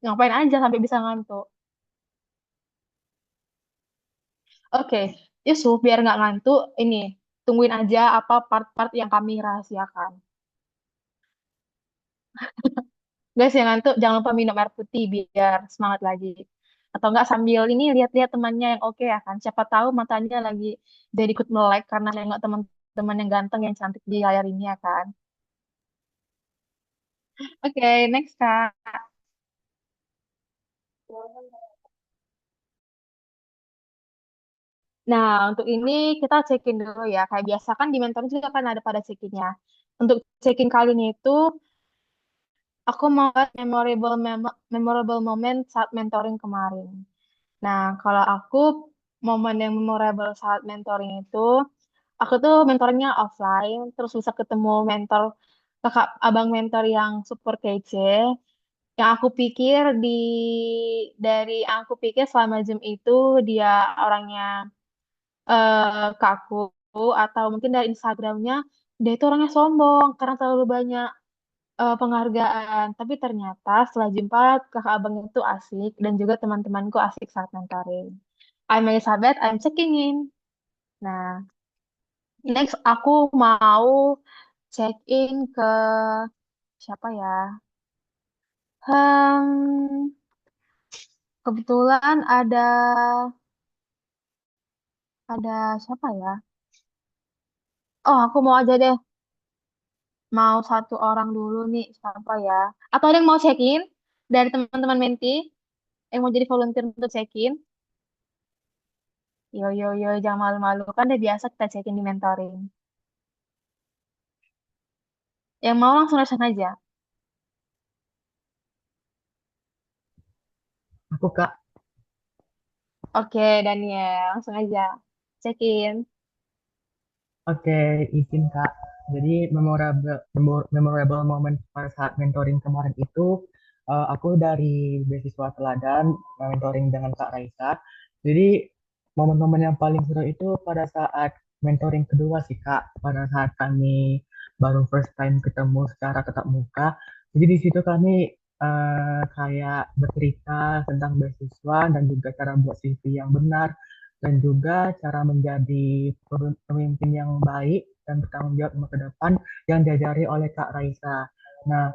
Ngapain aja sampai bisa ngantuk. Oke, Yusuf, biar nggak ngantuk, ini tungguin aja apa part-part yang kami rahasiakan. Guys, yang ngantuk jangan lupa minum air putih biar semangat lagi. Atau enggak sambil ini lihat-lihat temannya yang oke ya kan. Siapa tahu matanya lagi jadi ikut melek karena nengok teman-teman yang ganteng yang cantik di layar ini ya kan. Oke, next Kak. Nah, untuk ini kita check-in dulu ya. Kayak biasa kan di mentoring juga kan ada pada check-innya. Untuk check-in kali ini itu aku mau buat memorable moment saat mentoring kemarin. Nah, kalau aku momen yang memorable saat mentoring itu, aku tuh mentornya offline, terus bisa ketemu mentor kakak abang mentor yang super kece. Yang aku pikir aku pikir selama Zoom itu dia orangnya kaku, atau mungkin dari Instagramnya dia itu orangnya sombong karena terlalu banyak penghargaan. Tapi ternyata setelah jumpa kakak abang itu asik dan juga teman-temanku asik saat mentoring. I'm Elizabeth, I'm checking in. Nah, next aku mau check in ke siapa ya? Hmm, kebetulan ada siapa ya? Oh, aku mau aja deh, mau satu orang dulu nih, siapa ya? Atau ada yang mau check in dari teman-teman Menti yang mau jadi volunteer untuk check in? Yo yo yo, jangan malu-malu kan udah biasa kita check in di mentoring. Yang mau langsung rasain aja. Aku Kak, Oke, Daniel, langsung aja check in. oke, izin Kak. Jadi memorable moment pada saat mentoring kemarin itu, aku dari beasiswa teladan mentoring dengan Kak Raisa. Jadi momen-momen yang paling seru itu pada saat mentoring kedua sih Kak, pada saat kami baru first time ketemu secara tatap muka. Jadi di situ kami kayak bercerita tentang beasiswa dan juga cara buat CV yang benar dan juga cara menjadi pemimpin yang baik dan bertanggung jawab di masa depan yang diajari oleh Kak Raisa. Nah,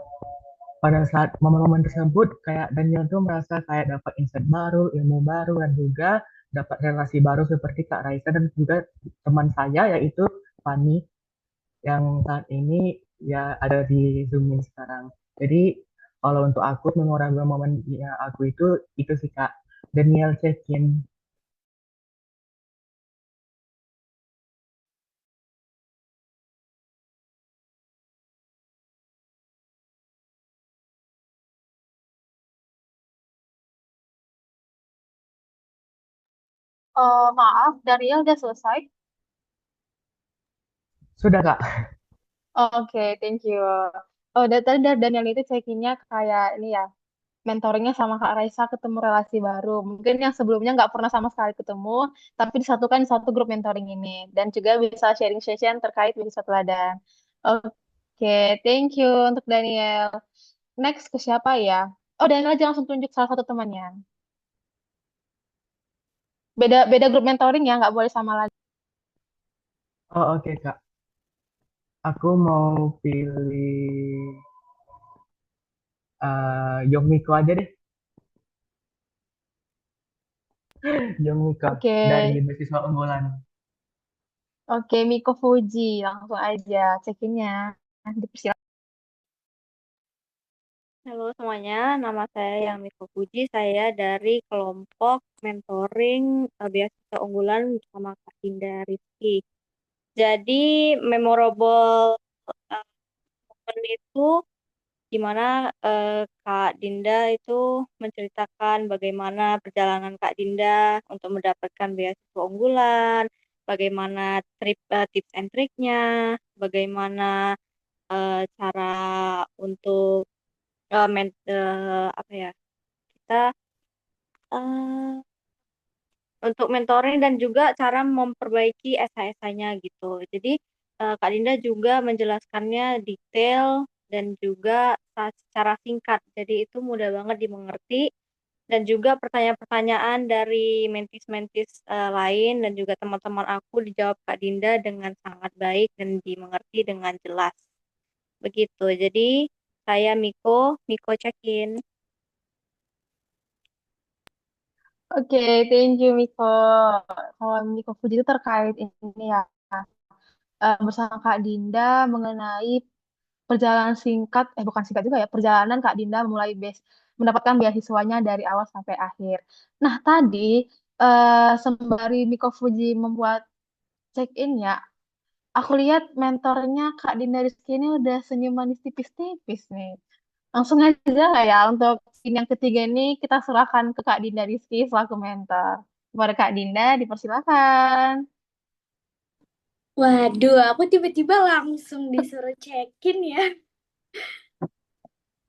pada saat momen-momen tersebut, kayak Daniel tuh merasa kayak dapat insight baru, ilmu baru, dan juga dapat relasi baru seperti Kak Raisa dan juga teman saya yaitu Fani yang saat ini ya ada di Zoom ini sekarang. Jadi kalau untuk aku memorable momen ya aku itu sih Kak. Daniel check-in. Maaf, Daniel udah selesai. Sudah Kak. Oke, thank you. Oh, tadi dari Daniel itu check-innya kayak ini ya, mentoringnya sama Kak Raisa ketemu relasi baru. Mungkin yang sebelumnya nggak pernah sama sekali ketemu, tapi disatukan di satu grup mentoring ini. Dan juga bisa sharing session terkait beasiswa teladan. Oke, thank you untuk Daniel. Next ke siapa ya? Oh, Daniel aja langsung tunjuk salah satu temannya. Beda beda grup mentoring ya, nggak boleh sama lagi. Oh oke Kak. Aku mau pilih Yomiko aja deh. Yomiko Oke, dari beasiswa unggulan. oke, Miko Fuji. Langsung aja check-innya. Dipersilakan. Halo semuanya, nama saya Yamiko Puji. Saya dari kelompok mentoring beasiswa unggulan bersama Kak Dinda Rizky. Jadi memorable uh, momen itu di mana Kak Dinda itu menceritakan bagaimana perjalanan Kak Dinda untuk mendapatkan beasiswa unggulan, bagaimana tips and triknya, bagaimana cara untuk apa ya, kita eh, untuk mentoring dan juga cara memperbaiki SH-nya gitu. Jadi Kak Dinda juga menjelaskannya detail dan juga secara singkat. Jadi itu mudah banget dimengerti dan juga pertanyaan-pertanyaan dari mentis-mentis lain dan juga teman-teman aku dijawab Kak Dinda dengan sangat baik dan dimengerti dengan jelas. Begitu. Jadi saya Miko check-in. Oke, thank you Miko. Kalau Miko Fuji itu terkait ini ya, bersama Kak Dinda mengenai perjalanan singkat, bukan singkat juga ya, perjalanan Kak Dinda mulai mendapatkan beasiswanya dari awal sampai akhir. Nah, tadi sembari Miko Fuji membuat check-in ya, aku lihat mentornya Kak Dinda Rizky ini udah senyum manis tipis-tipis nih. Langsung aja lah ya untuk scene yang ketiga ini kita serahkan ke Kak Dinda Rizky selaku mentor. Kepada Kak Dinda, dipersilakan. Waduh, aku tiba-tiba langsung disuruh check-in ya.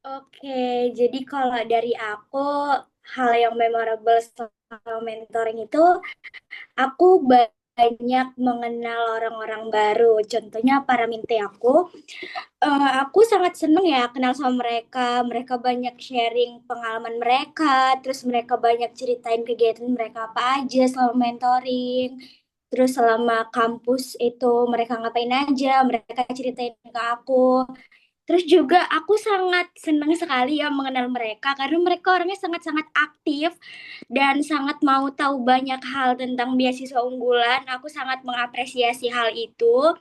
Oke, jadi kalau dari aku, hal yang memorable soal mentoring itu, aku banyak mengenal orang-orang baru. Contohnya para minte aku. Aku sangat seneng ya kenal sama mereka. Mereka banyak sharing pengalaman mereka, terus mereka banyak ceritain kegiatan mereka apa aja selama mentoring. Terus selama kampus itu mereka ngapain aja, mereka ceritain ke aku. Terus juga aku sangat senang sekali ya mengenal mereka karena mereka orangnya sangat-sangat aktif dan sangat mau tahu banyak hal tentang beasiswa unggulan. Aku sangat mengapresiasi hal itu.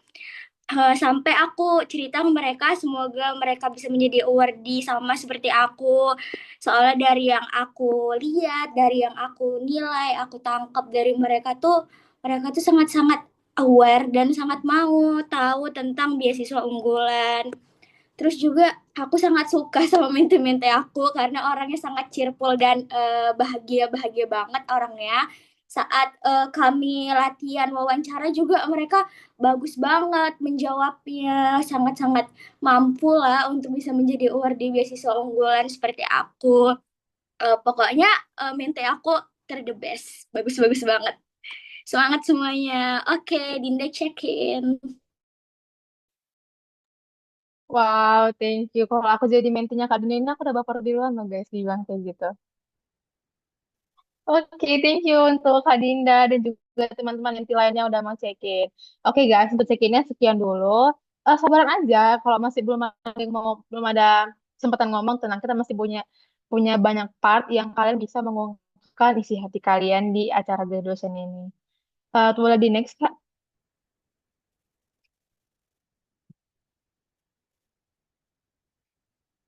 Sampai aku cerita ke mereka, semoga mereka bisa menjadi awardee sama seperti aku. Soalnya dari yang aku lihat, dari yang aku nilai, aku tangkap dari mereka tuh sangat-sangat aware dan sangat mau tahu tentang beasiswa unggulan. Terus juga aku sangat suka sama mente-mente aku karena orangnya sangat cheerful dan bahagia-bahagia banget orangnya. Saat kami latihan wawancara juga mereka bagus banget menjawabnya, sangat-sangat mampu lah untuk bisa menjadi awardee beasiswa unggulan seperti aku. Pokoknya mente aku the best, bagus-bagus banget. Semangat semuanya. Oke, Dinda check-in. Wow, thank you. Kalau aku jadi mentinya Kak Dinda ini aku udah baper duluan loh guys, dibilang kayak gitu. Oke, thank you untuk Kak Dinda dan juga teman-teman yang lainnya udah mau check-in. Oke guys, untuk check-innya sekian dulu. Sabaran aja, kalau masih belum ada kesempatan ngomong, tenang kita masih punya punya banyak part yang kalian bisa mengungkapkan isi hati kalian di acara graduation ini. Boleh di next Kak?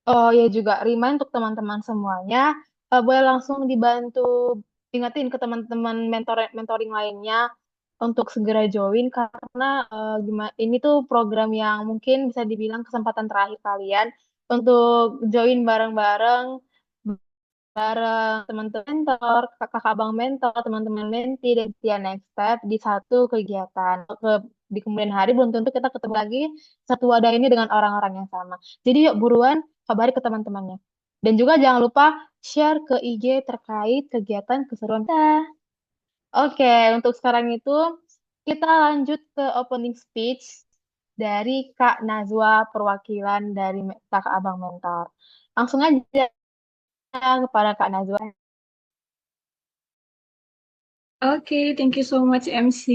Oh ya juga remind untuk teman-teman semuanya, boleh langsung dibantu ingetin ke teman-teman mentoring lainnya untuk segera join karena gimana ini tuh program yang mungkin bisa dibilang kesempatan terakhir kalian untuk join bareng-bareng bareng teman-teman mentor, kakak abang mentor, teman-teman menti dan setia next step di satu kegiatan. Di kemudian hari belum tentu kita ketemu lagi satu wadah ini dengan orang-orang yang sama. Jadi yuk buruan kabari ke teman-temannya. Dan juga jangan lupa share ke IG terkait kegiatan keseruan kita. Oke, untuk sekarang itu kita lanjut ke opening speech dari Kak Nazwa perwakilan dari Kakak Abang Mentor. Langsung aja kepada Kak Nazwa. Okay, thank you so much MC.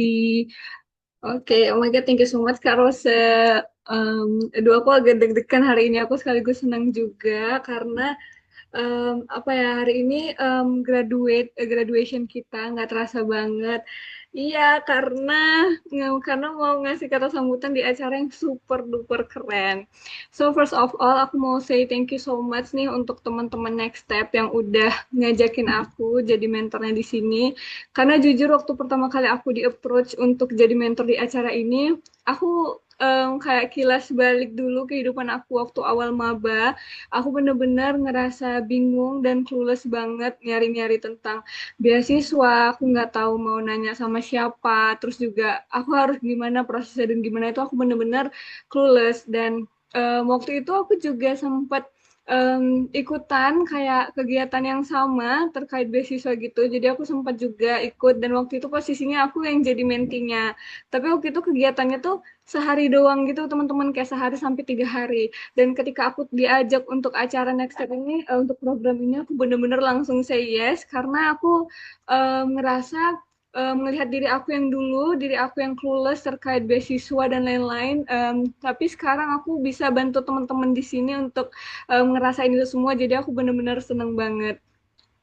Oke, oh my God, thank you so much Kak Rose. Aduh, aku agak deg-degan hari ini. Aku sekaligus senang juga karena apa ya hari ini graduation kita nggak terasa banget. Iya, karena mau ngasih kata sambutan di acara yang super duper keren. So first of all, aku mau say thank you so much nih untuk teman-teman Next Step yang udah ngajakin aku jadi mentornya di sini. Karena jujur waktu pertama kali aku di approach untuk jadi mentor di acara ini, aku kayak kilas balik dulu kehidupan aku waktu awal maba. Aku bener-bener ngerasa bingung dan clueless banget nyari-nyari tentang beasiswa. Aku nggak tahu mau nanya sama siapa. Terus juga aku harus gimana prosesnya dan gimana itu aku bener-bener clueless. Dan waktu itu aku juga sempat ikutan kayak kegiatan yang sama terkait beasiswa gitu. Jadi aku sempat juga ikut dan waktu itu posisinya aku yang jadi mentinya. Tapi waktu itu kegiatannya tuh sehari doang gitu teman-teman, kayak sehari sampai 3 hari. Dan ketika aku diajak untuk acara Next Step ini, untuk program ini aku bener-bener langsung say yes karena aku ngerasa melihat diri aku yang dulu, diri aku yang clueless terkait beasiswa dan lain-lain. Tapi sekarang aku bisa bantu teman-teman di sini untuk ngerasain itu semua. Jadi aku bener-bener seneng banget.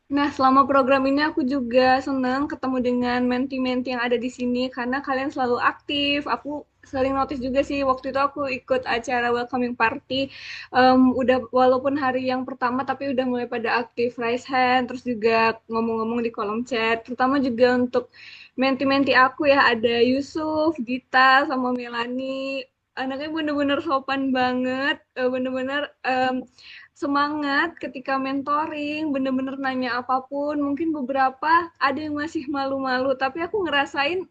Nah, selama program ini aku juga senang ketemu dengan menti-menti yang ada di sini karena kalian selalu aktif. Aku sering notice juga sih waktu itu aku ikut acara welcoming party. Udah walaupun hari yang pertama tapi udah mulai pada aktif raise hand, terus juga ngomong-ngomong di kolom chat. Terutama juga untuk menti-menti aku ya, ada Yusuf, Dita, sama Melani. Anaknya bener-bener sopan banget, bener-bener semangat ketika mentoring, bener-bener nanya apapun. Mungkin beberapa ada yang masih malu-malu, tapi aku ngerasain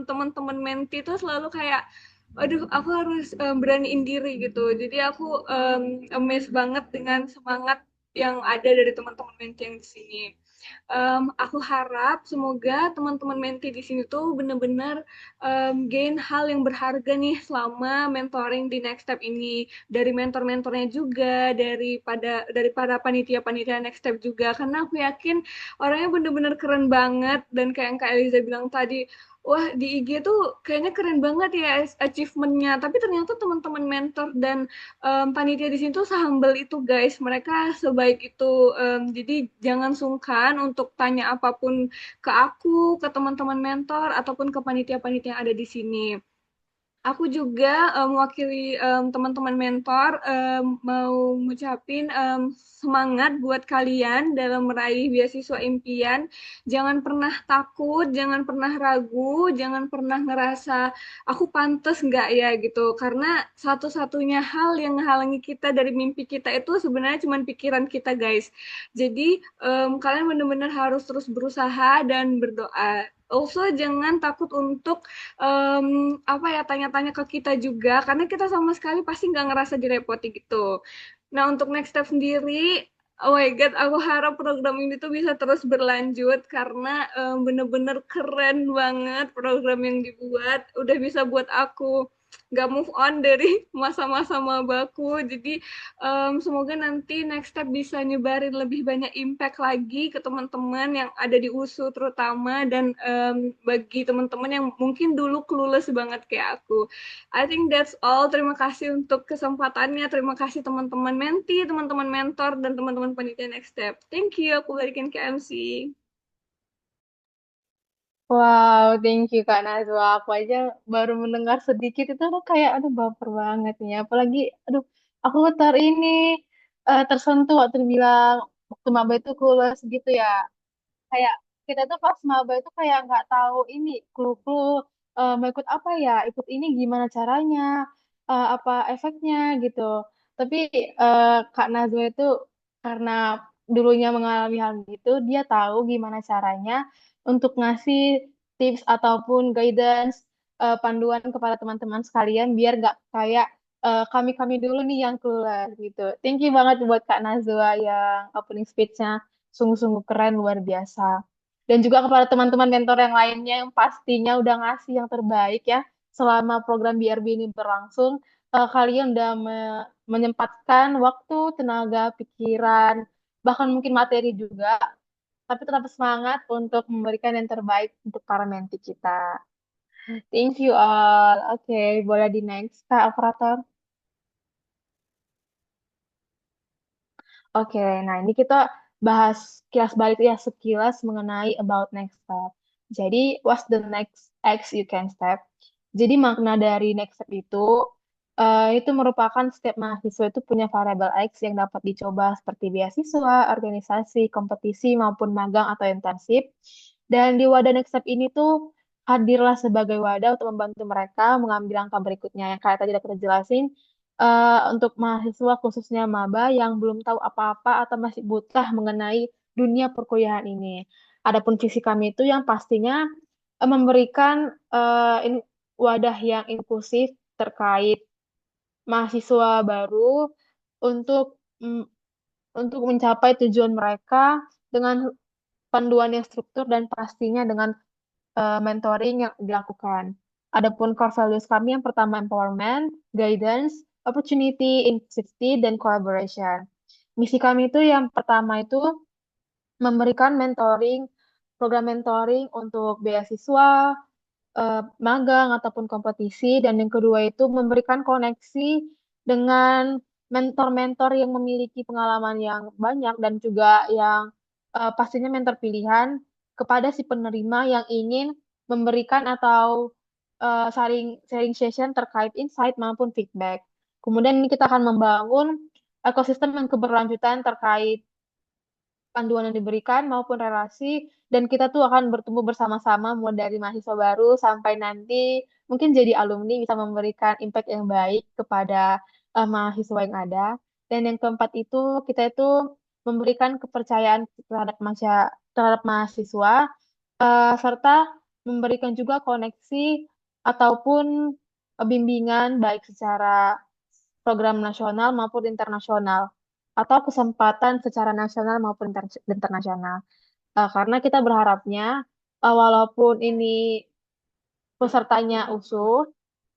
teman-teman menti itu selalu kayak, aduh, aku harus beraniin diri gitu. Jadi aku amazed banget dengan semangat yang ada dari teman-teman menti yang di sini. Aku harap semoga teman-teman menti di sini tuh benar-benar gain hal yang berharga nih selama mentoring di Next Step ini, dari mentor-mentornya juga, dari para panitia-panitia Next Step juga, karena aku yakin orangnya benar-benar keren banget. Dan kayak yang Kak Eliza bilang tadi, wah, di IG tuh kayaknya keren banget ya achievement-nya, tapi ternyata teman-teman mentor dan panitia di sini tuh sehumble itu guys, mereka sebaik itu. Jadi jangan sungkan untuk tanya apapun ke aku, ke teman-teman mentor ataupun ke panitia-panitia yang ada di sini. Aku juga mewakili teman-teman mentor, mau ngucapin semangat buat kalian dalam meraih beasiswa impian. Jangan pernah takut, jangan pernah ragu, jangan pernah ngerasa aku pantas nggak ya gitu. Karena satu-satunya hal yang menghalangi kita dari mimpi kita itu sebenarnya cuma pikiran kita, guys. Jadi kalian benar-benar harus terus berusaha dan berdoa. Also, jangan takut untuk apa ya, tanya-tanya ke kita juga karena kita sama sekali pasti nggak ngerasa direpoti gitu. Nah, untuk next step sendiri, oh my god, aku harap program ini tuh bisa terus berlanjut karena bener-bener keren banget program yang dibuat, udah bisa buat aku nggak move on dari masa-masa mabaku. Jadi semoga nanti next step bisa nyebarin lebih banyak impact lagi ke teman-teman yang ada di USU terutama, dan bagi teman-teman yang mungkin dulu clueless banget kayak aku. I think that's all. Terima kasih untuk kesempatannya. Terima kasih teman-teman menti, teman-teman mentor, dan teman-teman panitia next step. Thank you. Aku balikin ke MC. Wow, thank you Kak Nazwa. Aku aja baru mendengar sedikit itu udah kayak aduh baper banget nih. Apalagi aduh aku ini tersentuh waktu bilang waktu maba itu kulus gitu ya. Kayak kita tuh pas maba itu kayak nggak tahu ini clue-clue mau ikut apa ya, ikut ini gimana caranya, apa efeknya gitu. Tapi Kak Nazwa itu karena dulunya mengalami hal gitu, dia tahu gimana caranya untuk ngasih tips ataupun guidance, panduan kepada teman-teman sekalian biar nggak kayak kami-kami dulu nih yang keluar gitu. Thank you banget buat Kak Nazwa yang opening speech-nya sungguh-sungguh keren luar biasa. Dan juga kepada teman-teman mentor yang lainnya yang pastinya udah ngasih yang terbaik ya selama program BRB ini berlangsung. Kalian udah menyempatkan waktu, tenaga, pikiran, bahkan mungkin materi juga, tapi tetap semangat untuk memberikan yang terbaik untuk para menti kita. Thank you all. Oke, boleh di next, Kak Operator. Oke, nah ini kita bahas kilas balik ya sekilas mengenai about next step. Jadi, what's the next X you can step? Jadi makna dari next step itu merupakan setiap mahasiswa itu punya variabel X yang dapat dicoba seperti beasiswa, organisasi, kompetisi maupun magang atau internship. Dan di wadah next step ini tuh hadirlah sebagai wadah untuk membantu mereka mengambil langkah berikutnya yang kayak tadi udah kita jelasin, untuk mahasiswa khususnya maba yang belum tahu apa-apa atau masih buta mengenai dunia perkuliahan ini. Adapun visi kami itu yang pastinya memberikan wadah yang inklusif terkait mahasiswa baru untuk untuk mencapai tujuan mereka dengan panduan yang struktur dan pastinya dengan mentoring yang dilakukan. Adapun core values kami yang pertama empowerment, guidance, opportunity, inclusivity, dan collaboration. Misi kami itu yang pertama itu memberikan mentoring, program mentoring untuk beasiswa, magang ataupun kompetisi, dan yang kedua itu memberikan koneksi dengan mentor-mentor yang memiliki pengalaman yang banyak dan juga yang pastinya mentor pilihan kepada si penerima yang ingin memberikan atau sharing sharing session terkait insight maupun feedback. Kemudian ini kita akan membangun ekosistem yang keberlanjutan terkait panduan yang diberikan maupun relasi dan kita tuh akan bertumbuh bersama-sama mulai dari mahasiswa baru sampai nanti mungkin jadi alumni bisa memberikan impact yang baik kepada mahasiswa yang ada. Dan yang keempat itu kita itu memberikan kepercayaan terhadap terhadap mahasiswa serta memberikan juga koneksi ataupun bimbingan baik secara program nasional maupun internasional atau kesempatan secara nasional maupun internasional. Karena kita berharapnya walaupun ini pesertanya usul,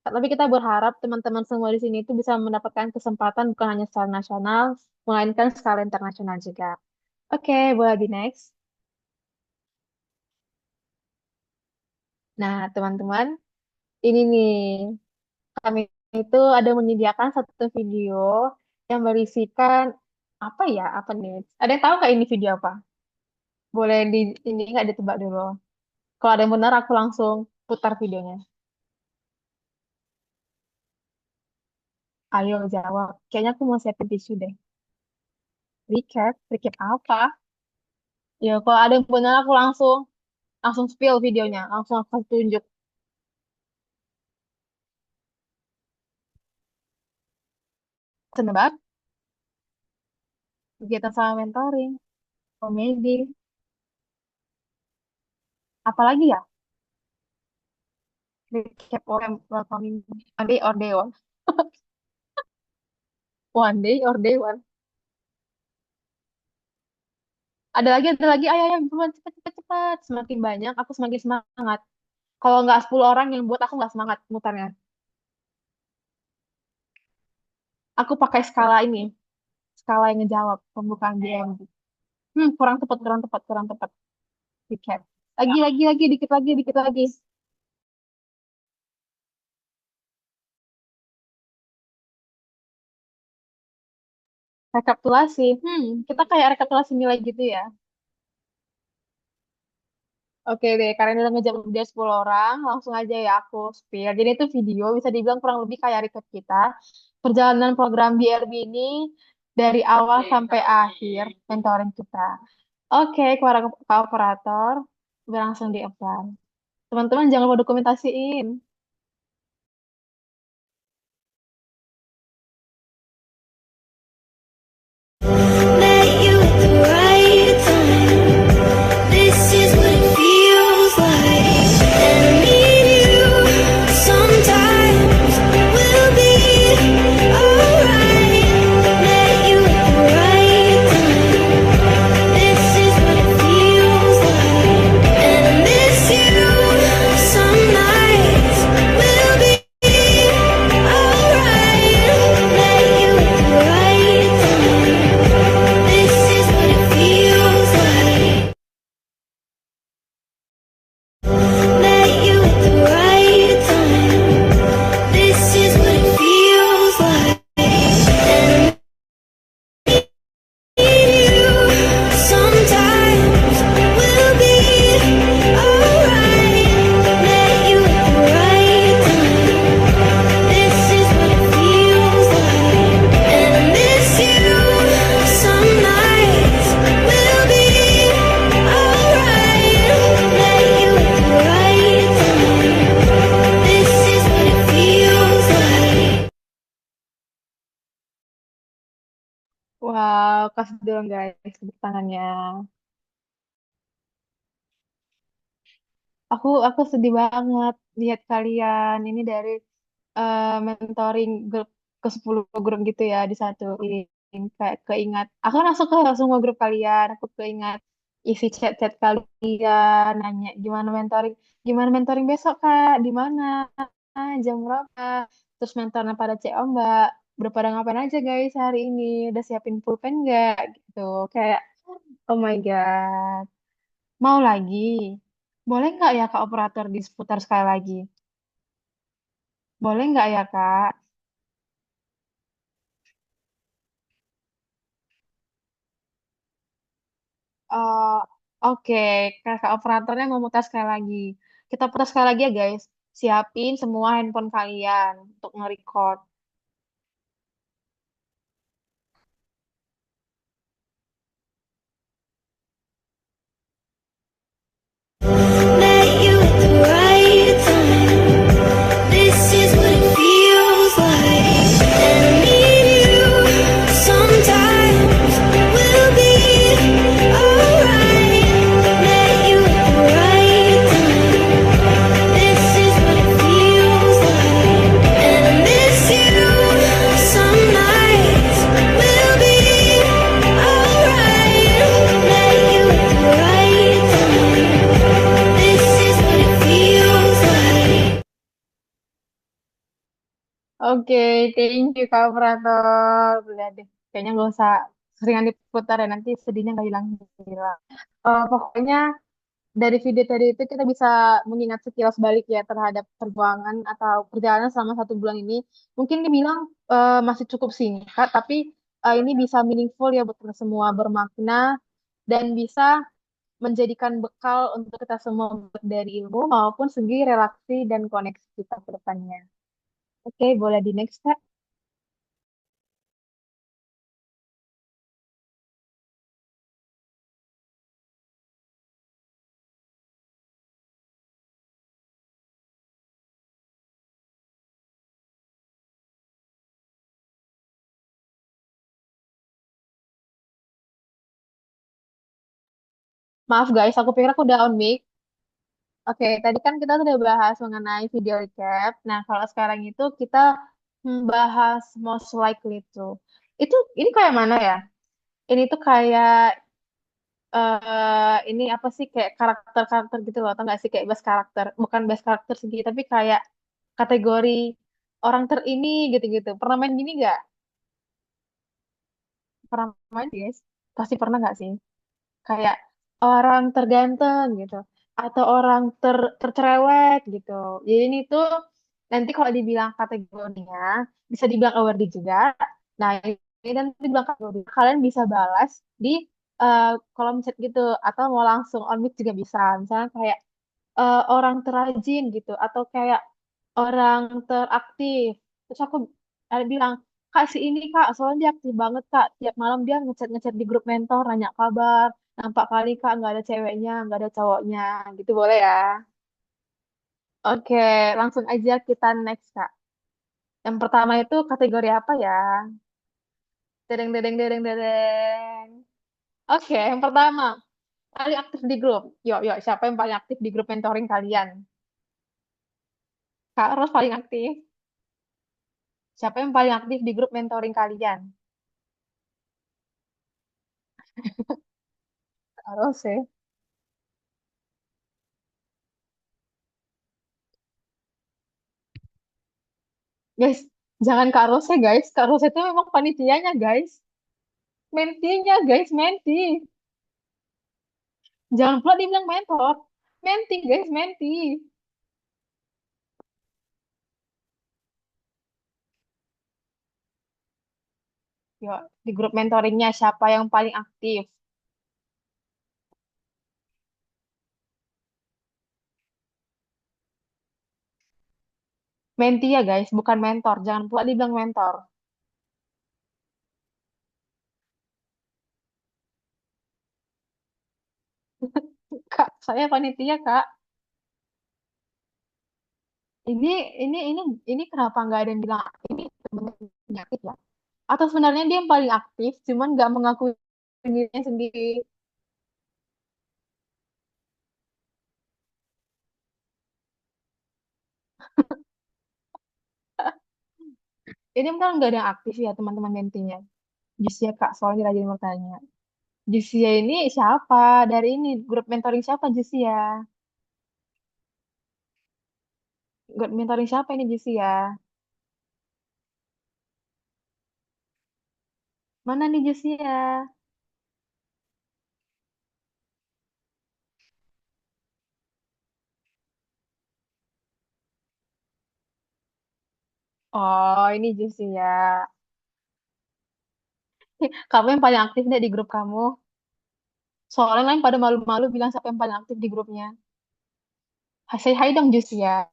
tapi kita berharap teman-teman semua di sini itu bisa mendapatkan kesempatan bukan hanya secara nasional, melainkan skala internasional juga. Oke, boleh di next. Nah, teman-teman, ini nih, kami itu ada menyediakan satu video yang berisikan apa nih? Ada yang tahu nggak ini video apa? Boleh di ini nggak ditebak dulu. Kalau ada yang benar, aku langsung putar videonya. Ayo jawab. Kayaknya aku mau siapin tisu deh. Recap apa? Ya, kalau ada yang benar, aku langsung langsung spill videonya, langsung aku tunjuk. Sebab kegiatan sama mentoring, komedi, apalagi ya? Recap or welcoming one day or day one. One day or day one. Ada lagi, ayo, ayo, buruan, cepat, cepat, cepat. Semakin banyak, aku semakin semangat. Kalau nggak 10 orang yang buat, aku nggak semangat mutarnya. Aku pakai skala ini, skala yang ngejawab, pembukaan DM. Kurang tepat, kurang tepat, kurang tepat. Recap. Lagi, dikit lagi. Rekapitulasi. Kita kayak rekapitulasi nilai gitu ya. Oke deh, karena udah ngejawab dia 10 orang, langsung aja ya aku spill. Jadi itu video bisa dibilang kurang lebih kayak recap kita. Perjalanan program BRB ini dari awal sampai akhir mentoring kita. Oke, para operator, langsung di-apply. Teman-teman jangan lupa dokumentasiin. Met you at the right time. This is what it feels like. And I need you sometimes. We'll be alright. Met you at the right time. This is what it feels like. And I miss you some nights. We'll be alright. Met you at the right time. This is what it feels like. Met you at the right time. This is what it feels like. And I need you sometimes. We'll be alright. Met you at the right time. This is what it feels like. And I miss you some nights. We'll be alright. Met you at the right time. This is what it feels like. Wow, kasih dong guys tepuk tangannya. Aku sedih banget lihat kalian ini dari mentoring grup ke 10 grup gitu ya di satu ini. kayak keingat aku langsung ke semua grup kalian, aku keingat isi chat-chat kalian, nanya gimana mentoring besok kak, di mana, jam berapa, terus mentornya pada CO mbak, udah pada ngapain aja guys hari ini, udah siapin pulpen nggak gitu, kayak oh my god, mau lagi, boleh nggak ya kak operator di seputar sekali lagi, boleh nggak ya kak. Eh, oke, kakak operatornya mau mutar sekali lagi. Kita putar sekali lagi ya guys. Siapin semua handphone kalian untuk nge-record. Met you at the right time. This is what it feels like. And I need you sometimes. We'll be alright. Met you at the right time. This is what it feels like. And I miss you some nights. We'll be alright. Met you at the right time. This is what it feels like. Oke, thank you kak operator. Udah deh, kayaknya nggak usah seringan diputar ya, nanti sedihnya nggak hilang-hilang. Pokoknya dari video tadi itu kita bisa mengingat sekilas balik ya terhadap perjuangan atau perjalanan selama 1 bulan ini. Mungkin dibilang masih cukup singkat, tapi ini bisa meaningful ya buat kita semua, bermakna dan bisa menjadikan bekal untuk kita semua baik dari ilmu maupun segi relasi dan koneksi kita ke depannya. Oke, boleh di next, Kak. Maaf guys, aku pikir aku udah on mic. Oke, tadi kan kita sudah bahas mengenai video recap. Nah, kalau sekarang itu kita bahas most likely to. Ini kayak mana ya? Ini tuh kayak ini apa sih kayak karakter-karakter gitu loh, atau nggak sih kayak best karakter? Bukan best karakter sih, tapi kayak kategori orang terini gitu-gitu. Pernah main gini nggak? Pernah main guys? Pasti pernah nggak sih? Kayak orang terganteng gitu atau orang tercerewet gitu. Jadi ini tuh nanti kalau dibilang kategorinya bisa dibilang awarded juga. Nah, ini nanti dibilang kategori. Kalian bisa balas di eh, kolom chat gitu atau mau langsung on mic juga bisa. Misalnya kayak orang terrajin gitu atau kayak orang teraktif. Terus aku ada bilang, Kak si ini Kak, soalnya dia aktif banget Kak. Tiap malam dia ngechat-ngechat di grup mentor, nanya kabar. Nampak kali Kak nggak ada ceweknya, nggak ada cowoknya. Gitu boleh ya? Oke, langsung aja kita next Kak. Yang pertama itu kategori apa ya? Dedeng, dedeng, dedeng, dedeng. Oke, yang pertama. Paling aktif di grup. Yuk, yuk, siapa yang paling aktif di grup mentoring kalian? Kak Ros paling aktif. Siapa yang paling aktif di grup mentoring kalian? Kak Ros ya. Guys, jangan Kak Ros ya guys. Kak Ros itu memang panitianya guys. Mentinya guys, menti. Jangan pula dibilang mentor. Menti guys, menti. Yuk, di grup mentoringnya siapa yang paling aktif? Menti ya guys, bukan mentor. Jangan pula dibilang mentor. Kak, saya panitia Kak. Ini ini kenapa nggak ada yang bilang ini sebenarnya aktif ya? Atau sebenarnya dia yang paling aktif, cuman nggak mengakui dirinya sendiri. Ini kan nggak ada yang aktif ya teman-teman mentinya. Jusia Kak, soalnya rajin bertanya. Jusia ini siapa? Dari ini grup mentoring siapa Jusia? Grup mentoring siapa ini Jusia? Mana nih Jusia? Oh, ini Jusia. Kamu yang paling aktif deh di grup kamu. Soalnya lain pada malu-malu bilang siapa yang paling aktif di grupnya. Say hai dong Jusia.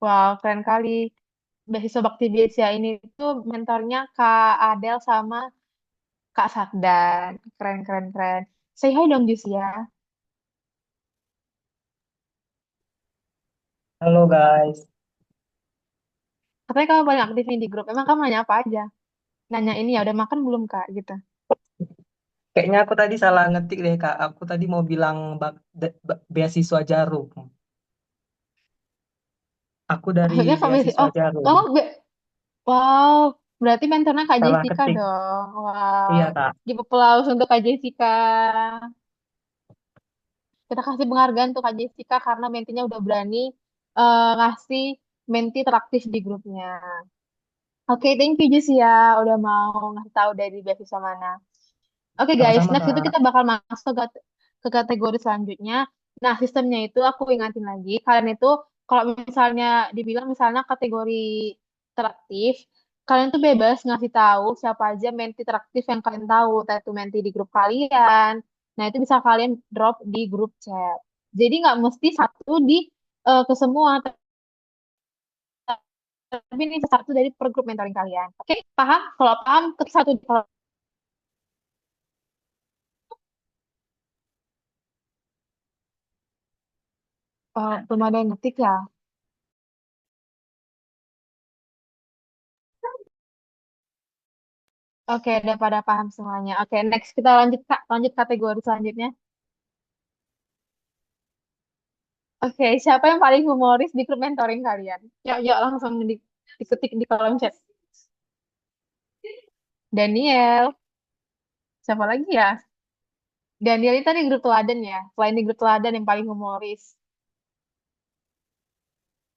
Wow, keren kali. Beasiswa Bakti Beasia ini tuh mentornya Kak Adel sama Kak Sakdan. Keren, keren, keren. Say hi dong Jusia. Halo guys, Katanya kamu paling aktif nih di grup. Emang kamu nanya apa aja? Nanya ini ya, udah makan belum Kak? Gitu. kayaknya aku tadi salah ngetik deh Kak. Aku tadi mau bilang beasiswa Jarum. Aku dari Akhirnya kamu, beasiswa oh, Jarum. oh, wow. Berarti mentornya Kak Salah Jessica ketik. dong. Wow. Iya Kak. Give applause untuk Kak Jessica. Kita kasih penghargaan untuk Kak Jessica karena mentinya udah berani ngasih menti teraktif di grupnya. Oke, thank you Jess ya udah mau ngasih tahu dari beasiswa mana. Oke guys, Sama-sama next itu Kak. kita bakal masuk ke kategori selanjutnya. Nah, sistemnya itu aku ingatin lagi. Kalian itu kalau misalnya dibilang misalnya kategori teraktif, kalian tuh bebas ngasih tahu siapa aja menti teraktif yang kalian tahu, entah itu menti di grup kalian. Nah, itu bisa kalian drop di grup chat. Jadi nggak mesti satu di ke semua, tapi ini satu dari per grup mentoring kalian. Oke, paham? Kalau paham, ke satu. Kalau belum ada yang ngetik ya. Oke, udah pada paham semuanya. Oke, next kita lanjut Kak, lanjut kategori selanjutnya. Oke, siapa yang paling humoris di grup mentoring kalian? Yuk, yuk langsung diketik di kolom chat. Daniel, siapa lagi ya? Daniel itu di grup teladan ya. Selain di grup teladan yang paling humoris.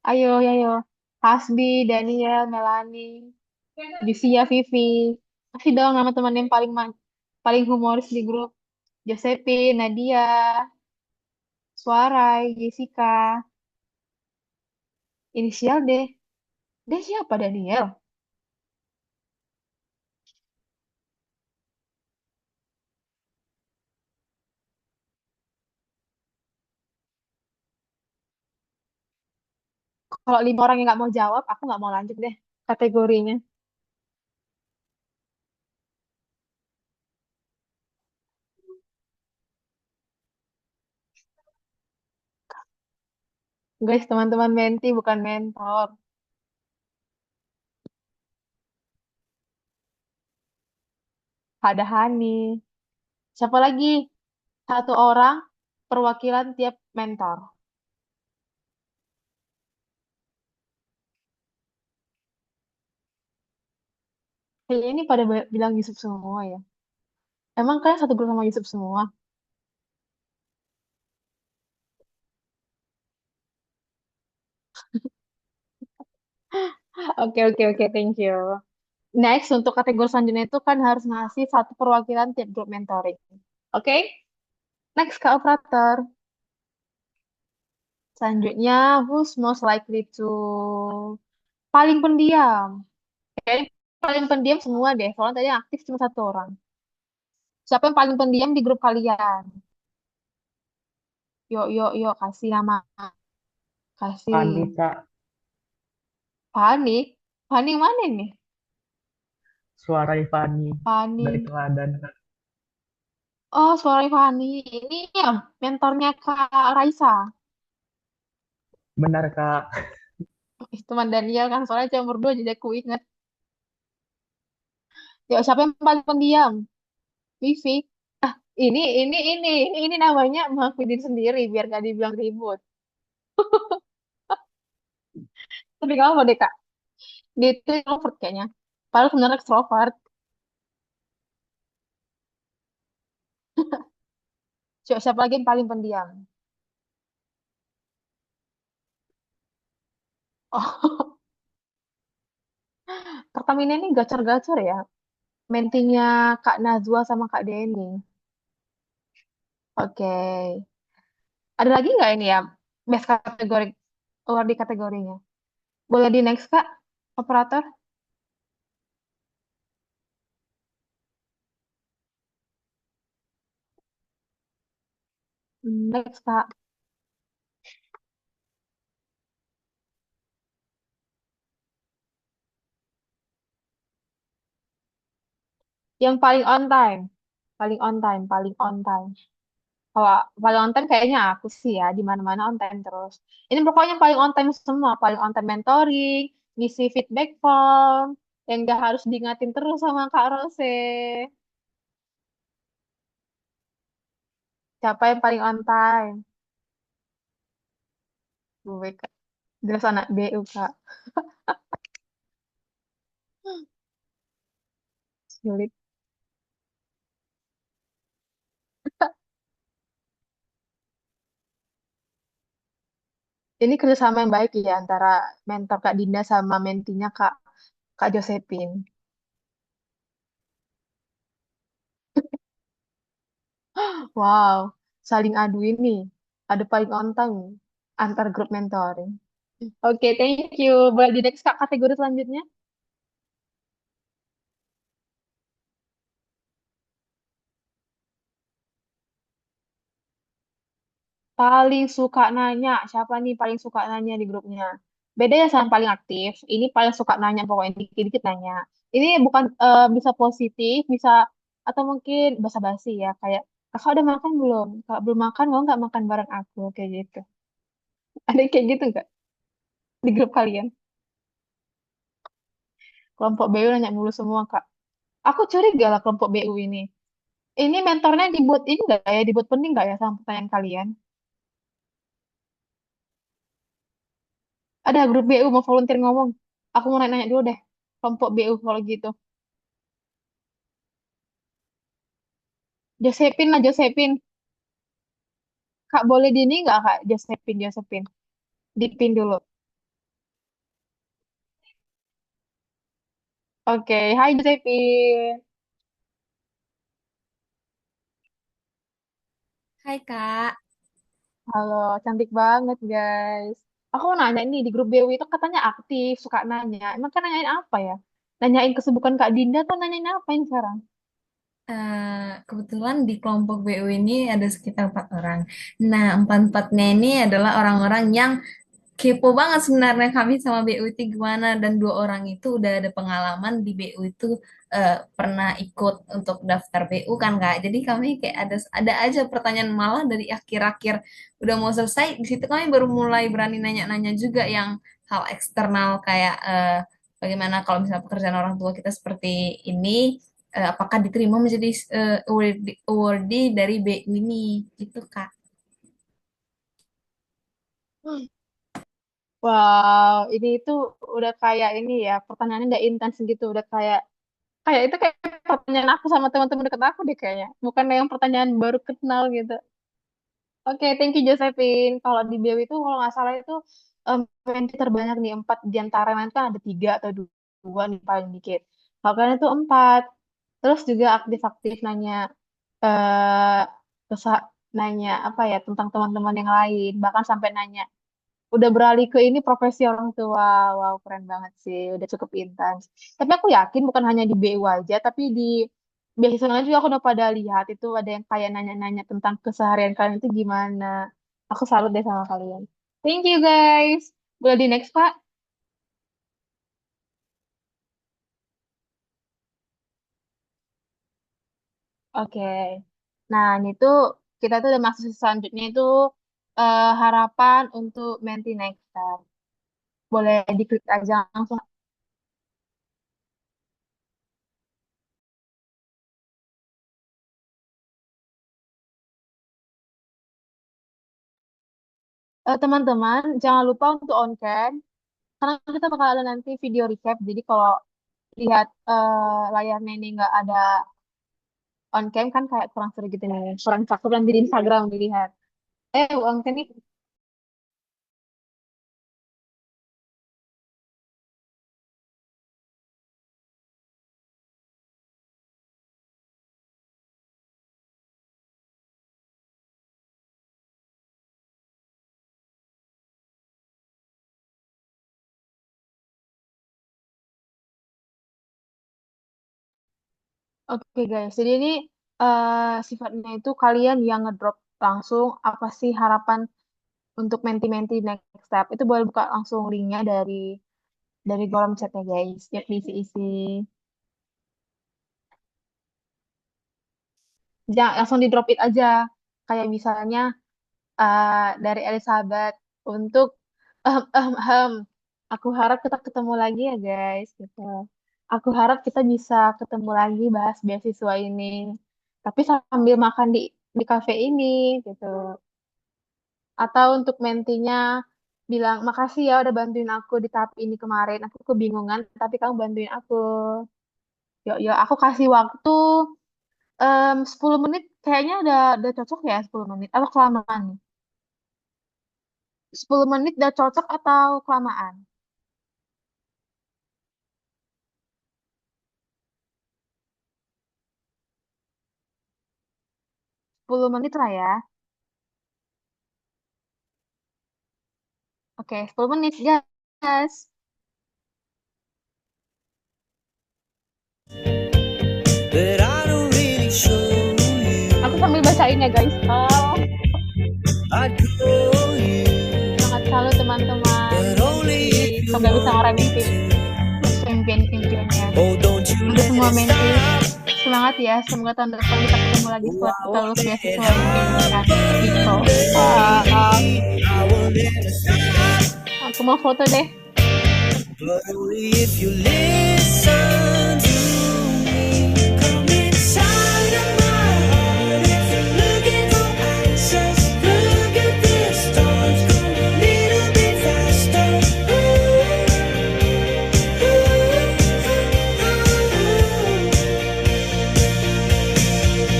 Ayo, ayo. Hasbi, Daniel, Melanie, Divia, Vivi. Kasih dong nama teman yang paling humoris di grup. Josephine, Nadia, Suarai, Jessica. Inisial deh. Dia siapa Daniel? Kalau 5 orang yang nggak mau jawab, aku nggak mau lanjut deh kategorinya. Guys, teman-teman menti bukan mentor. Ada Hani. Siapa lagi? Satu orang perwakilan tiap mentor. Kayaknya ini pada bilang Yusuf semua ya. Emang kalian satu grup sama Yusuf semua? Oke, oke, oke. Thank you. Next, untuk kategori selanjutnya itu kan harus ngasih satu perwakilan tiap grup mentoring. Oke? Next, ke operator. Selanjutnya, who's most likely to paling pendiam? Kayaknya paling pendiam semua deh. Soalnya tadi yang aktif cuma satu orang. Siapa yang paling pendiam di grup kalian? Yuk, yuk, yuk. Kasih nama. Kasih. Panik Kak, Fani. Fani mana nih? suara Ivani dari Fani. teladan Kak. Oh, suara Fani. Ini ya mentornya Kak Raisa. Benar Kak, Ih, teman Daniel kan. Soalnya cuma berdua jadi aku ingat. Yuk, siapa yang paling pendiam? Vivi. Ini namanya mengakui diri sendiri biar gak dibilang ribut. Tapi nggak apa deh, Kak. Dia itu introvert kayaknya. Padahal sebenarnya ekstrovert. Siapa lagi yang paling pendiam? Oh, Pertamina ini gacor-gacor ya. Mentinya Kak Najwa sama Kak Denny. Oke. Ada lagi nggak ini ya? Best kategori, award di kategorinya. Boleh di next, Kak? Operator? Next, Kak. Yang paling on time. Paling on time, paling on time. Kalau paling on time kayaknya aku sih ya, di mana-mana on time terus. Ini pokoknya paling on time semua, paling on time mentoring, ngisi feedback form, yang gak harus diingatin terus sama Kak Rose. Siapa yang paling on time? Gue, Kak. Jelas anak BU, Kak. Sulit. Ini kerjasama yang baik ya antara mentor Kak Dinda sama mentinya Kak Josephine. Wow, saling adu ini. Ada paling on time antar grup mentoring. Oke, thank you. Boleh di next Kak kategori selanjutnya? Paling suka nanya. Siapa nih paling suka nanya di grupnya? Beda ya sama paling aktif. Ini paling suka nanya pokoknya dikit-dikit nanya. Ini bukan bisa positif, bisa atau mungkin basa-basi ya. Kayak, kakak udah makan belum? Kalau belum makan, mau nggak makan bareng aku? Kayak gitu. Ada yang kayak gitu nggak di grup kalian? Kelompok BU nanya mulu semua, Kak. Aku curiga lah kelompok BU ini. Ini mentornya dibuat ini nggak ya? Dibuat penting nggak ya sama pertanyaan kalian? Ada grup BU mau volunteer ngomong. Aku mau nanya dulu deh. Kelompok BU kalau gitu. Josephine lah, Josephine. Kak boleh di ini nggak, Kak? Josephine, Josephine. Dipin dulu. Oke, hai Josephine. Hai Kak. Halo, cantik banget guys. Aku mau nanya nih, di grup BU itu katanya aktif, suka nanya. Emang kan nanyain apa ya? Nanyain kesibukan Kak Dinda tuh nanyain apa ini sekarang? Kebetulan di kelompok BU ini ada sekitar 4 orang. Nah, empat-empatnya ini adalah orang-orang yang kepo banget sebenarnya kami sama BU itu gimana. Dan 2 orang itu udah ada pengalaman di BU itu, pernah ikut untuk daftar BU kan Kak. Jadi kami kayak ada aja pertanyaan malah dari akhir-akhir udah mau selesai. Di situ kami baru mulai berani nanya-nanya juga yang hal eksternal kayak bagaimana kalau misalnya pekerjaan orang tua kita seperti ini, apakah diterima menjadi awardee dari BU ini gitu Kak. Wow, ini itu udah kayak ini ya, pertanyaannya udah intens gitu, udah kayak kayak itu kayak pertanyaan aku sama teman-teman deket aku deh kayaknya. Bukan yang pertanyaan baru kenal gitu. Oke, thank you Josephine. Kalau di BW itu kalau nggak salah itu menti terbanyak nih empat di antara yang lain kan ada tiga atau dua nih paling dikit. Kalau kalian itu empat. Terus juga aktif-aktif nanya eh nanya apa ya tentang teman-teman yang lain. Bahkan sampai nanya udah beralih ke ini profesi orang tua. Wow, keren banget sih. Udah cukup intens. Tapi aku yakin bukan hanya di BU aja, tapi di beasiswa lain juga aku udah pada lihat itu ada yang kayak nanya-nanya tentang keseharian kalian itu gimana. Aku salut deh sama kalian. Thank you guys. Boleh di next, Pak? Oke. Nah, ini tuh kita tuh udah masuk selanjutnya itu harapan untuk Menti Next Step. Boleh diklik aja langsung. Teman-teman, jangan lupa untuk on cam. karena kita bakal ada nanti video recap. Jadi kalau lihat layarnya ini nggak ada on cam kan kayak kurang seru gitu nih, kurang cakep nanti di Instagram dilihat. On cam nih. Oke guys, jadi ini sifatnya itu kalian yang ngedrop langsung apa sih harapan untuk menti-menti next step. Itu boleh buka langsung linknya dari kolom chatnya guys. Ya isi-isi. Jangan langsung di drop it aja. Kayak misalnya dari Elizabeth untuk ehm, ehm, ehm. Aku harap kita ketemu lagi ya guys gitu. Aku harap kita bisa ketemu lagi bahas beasiswa ini. Tapi sambil makan di kafe ini gitu. Atau untuk mentinya bilang makasih ya udah bantuin aku di tahap ini kemarin. Aku kebingungan tapi kamu bantuin aku. Yuk, yuk aku kasih waktu 10 menit kayaknya udah cocok ya 10 menit atau kelamaan nih? 10 menit udah cocok atau kelamaan? 10 menit lah ya. Oke, 10 menit guys. But I don't really show you. Aku sambil bacain ya guys. I'd call you, Semangat selalu teman-teman. but only if you Semoga bisa want ngeraih me to. impian-impiannya. Oh, don't you Untuk let semua it menti, stop. semangat ya. Semoga tahun depan kita ketemu lagi Oh, buat I kita lulus want it beasiswa yang diinginkan. happen, Gitu. baby. I will never stop, Aku mau foto deh. but only if you listen to me. Come inside of my heart if you're looking for answers. Look at the stars, go a little bit faster.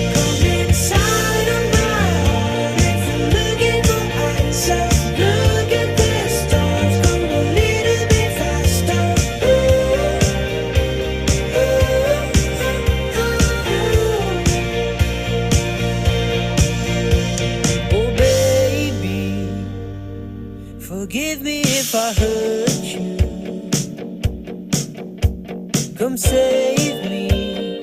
Come inside of my heart if you're looking for answers. Look at the stars, go a little bit faster. Oh baby, forgive me if I hurt you. Come save me,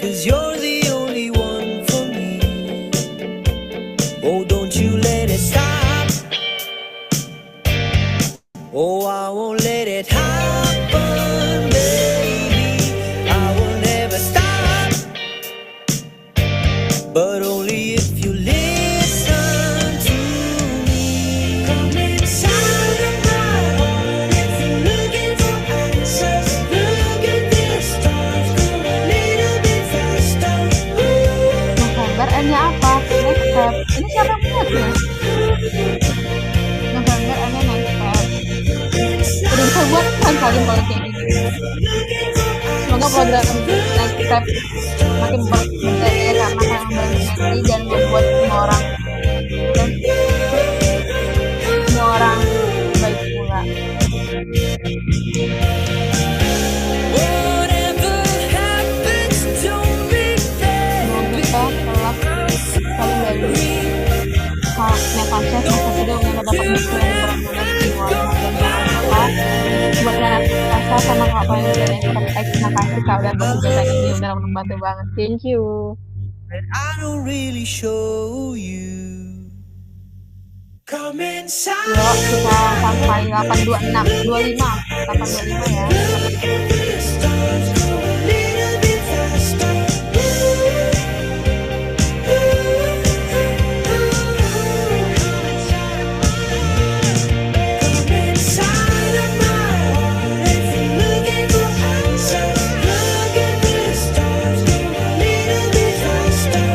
'cause you're the only one for me. Oh, don't you let it stop. Oh, I won't let it happen, baby. I will never stop, but only if you listen to me. Come inside of my heart if you're looking for answers. Look at the stars, go a little bit faster. November N-nya apa? Next step. Ini siapa yang buat ya? November N-nya next step. Udah bisa buat kan kalian kalau kayak gini. Semoga program next step makin berjaya karena kalian bermenti dan membuat semua orang baik pula. Whatever happens, don't be Semoga kita kelak saling baik. Natasha semasa sudah yang dapat buku yang kurang mengerti walaupun dan bermanfaat. Buat Natasha sama Kak Payu dan yang terima kasih Kak udah bekerja ini udah membantu banget. Thank you. that I don't really show you. Come inside. Yuk kita sampai 826, 25, 825 ya. Look at the stars, go a little bit faster. Come inside of my heart if you're looking for answers. Look at the stars, go a little bit faster.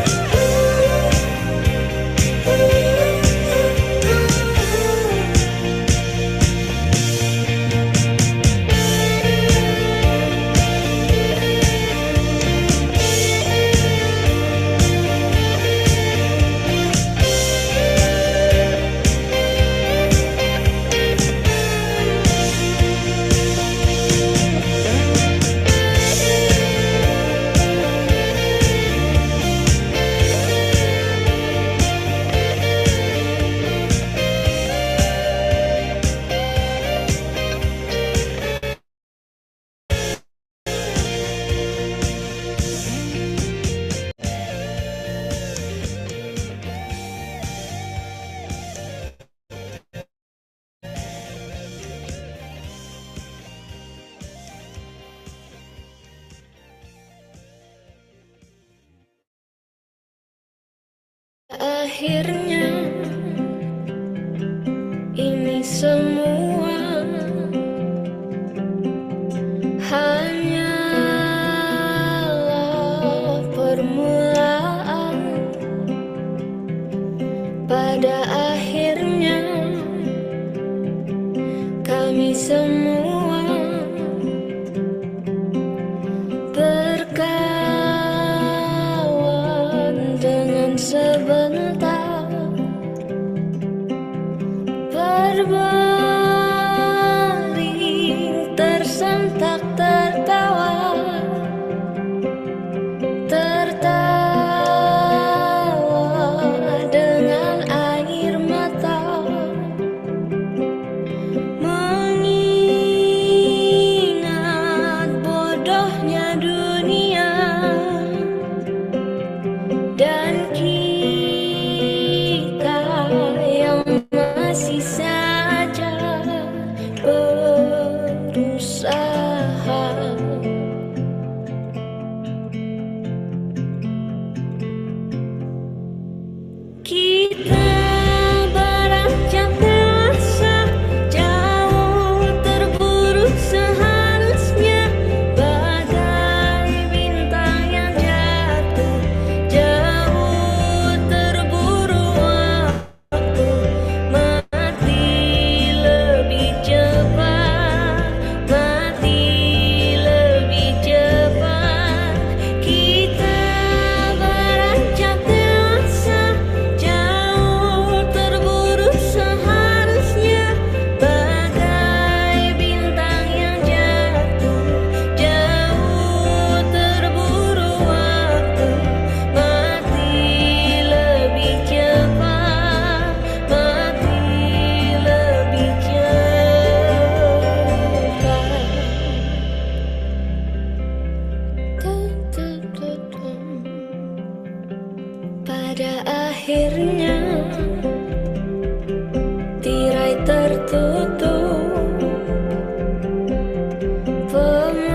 akhirnya ini semua hanyalah permulaan. Pada akhirnya kami semua berkawan dengan sebentar berbaring tersentak tertawa dengan air mata mengingat bodohnya dunia dan kita yang masih saja berusaha. Kita beranjak dewasa, jauh terburu seharusnya, bagai bintang yang jatuh, jauh terburu waktu, mati lebih cepat, mati lebih cepat. Kita beranjak dewasa, jauh terburu seharusnya, bagai bintang yang jatuh, jauh terburu waktu, mati lebih cepat, mati lebih cepat. Pada akhirnya tirai tertutup, pemeran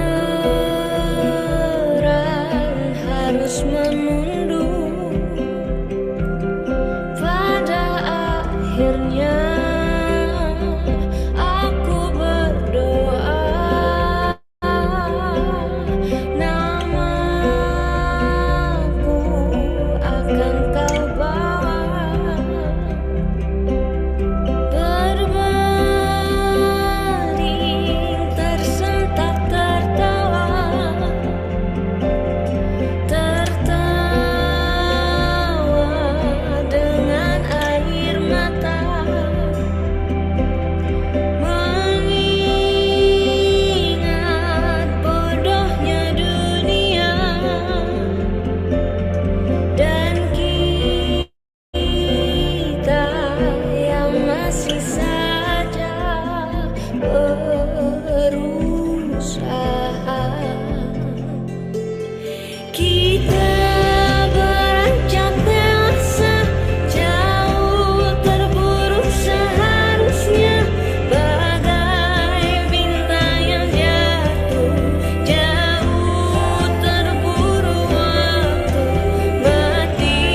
harus menunduk. Pada akhirnya aku berdoa, namaku akan kau bawa, berbaring tersentak tertawa dengan air mata mengingat bodohnya dunia dan kita yang masih saja berusaha. Kita beranjak dewasa, jauh terburu seharusnya, bagai bintang yang jatuh, jauh terburu waktu, mati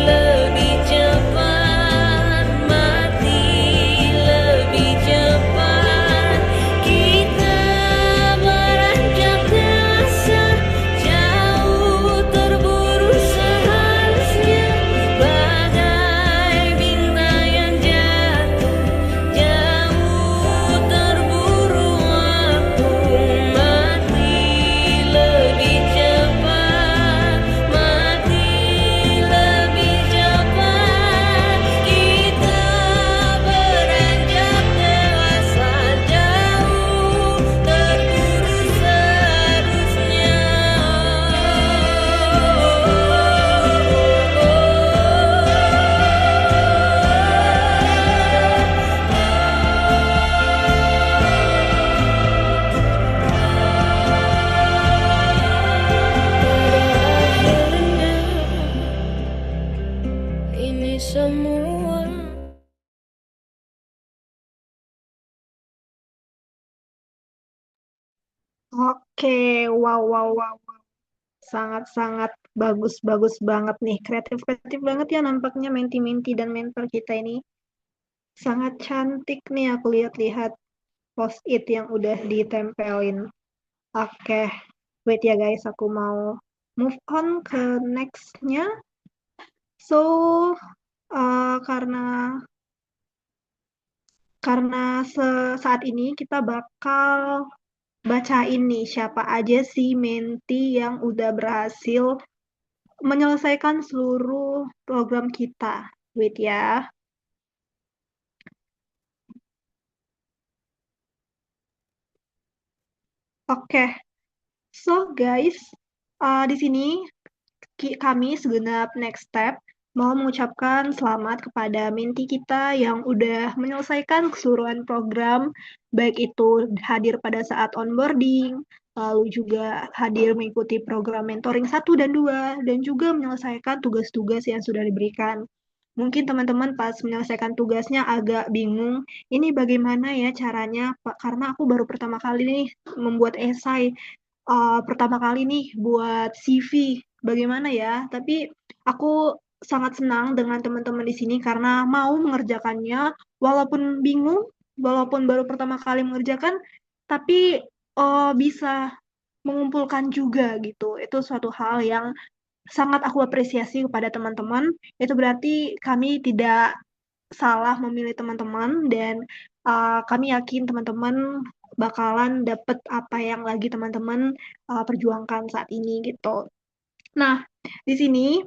lebih cepat, mati lebih cepat. Kita beranjak dewasa, jauh terburu seharusnya, bagai bintang yang jatuh, jauh terburu waktu, mati lebih cepat, mati lebih cepat. Kita beranjak dewasa, jauh terburu seharusnya. Ini semua Oke, wow, wow, wow, wow. sangat-sangat bagus banget nih. Kreatif banget ya nampaknya menti-menti dan mentor kita ini. Sangat cantik nih aku lihat-lihat post-it yang udah ditempelin. Oke, wait ya guys, aku mau move on ke next-nya. So, karena saat ini kita bakal bacain nih siapa aja sih menti yang udah berhasil menyelesaikan seluruh program kita. Wait ya. Oke, so guys, di sini kami segenap next step mau mengucapkan selamat kepada menti kita yang udah menyelesaikan keseluruhan program, baik itu hadir pada saat onboarding, lalu juga hadir mengikuti program mentoring 1 dan 2, dan juga menyelesaikan tugas-tugas yang sudah diberikan. Mungkin teman-teman pas menyelesaikan tugasnya agak bingung, ini bagaimana ya caranya, Pak? Karena aku baru pertama kali nih membuat esai, pertama kali nih buat CV, bagaimana ya? Tapi aku sangat senang dengan teman-teman di sini karena mau mengerjakannya, walaupun bingung, walaupun baru pertama kali mengerjakan, tapi bisa mengumpulkan juga gitu. Itu suatu hal yang sangat aku apresiasi kepada teman-teman. Itu berarti kami tidak salah memilih teman-teman dan kami yakin teman-teman bakalan dapet apa yang lagi teman-teman perjuangkan saat ini gitu. Nah, di sini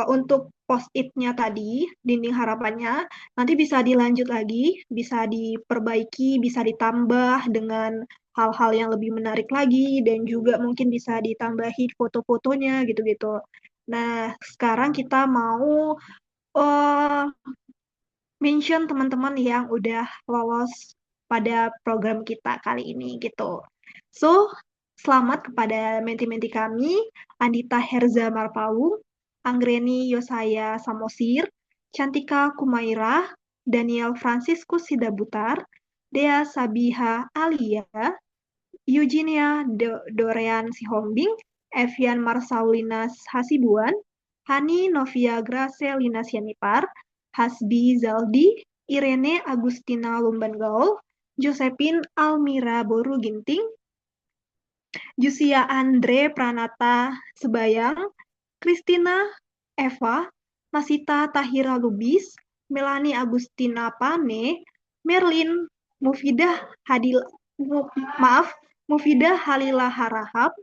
untuk post-it-nya tadi, dinding harapannya, nanti bisa dilanjut lagi, bisa diperbaiki, bisa ditambah dengan hal-hal yang lebih menarik lagi, dan juga mungkin bisa ditambahi foto-fotonya gitu-gitu. Nah, sekarang kita mau uh, mention teman-teman yang udah lolos pada program kita kali ini gitu. So, selamat kepada menti-menti kami, Andita Herza Marpaung, Anggreni Yosaya Samosir, Cantika Kumaira, Daniel Franciscus Sidabutar, Dea Sabiha Alia, Eugenia Dorean Sihombing, Evian Marsaulinas Hasibuan, Hani Novia Gracelina Sianipar, Hasbi Zaldi, Irene Agustina Lumbangaol, Josephine Almira Boru Ginting, Jusia Andre Pranata Sebayang, Christina Eva, Nasita Tahira Lubis, Melanie Agustina Pane, Merlin Mufidah Mufidah Halila Harahap,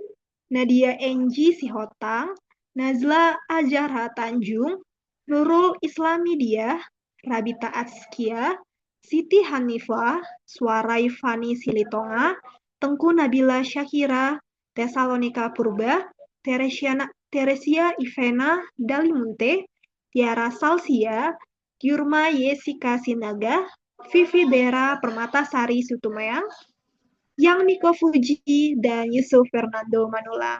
Nadia Enji Sihotang, Nazla Azhara Tanjung, Nurul Islamidia, Rabita Atskia, Siti Hanifah, Suarai Fani Silitonga, Tengku Nabila Syakira, Tesalonika Purba, Teresia Ivena Dalimunte, Tiara Salsia, Yurma Yesika Sinaga, Vivi Dera Permatasari Sutumayang, Yang Niko Fuji, dan Yusuf Fernando Manulang.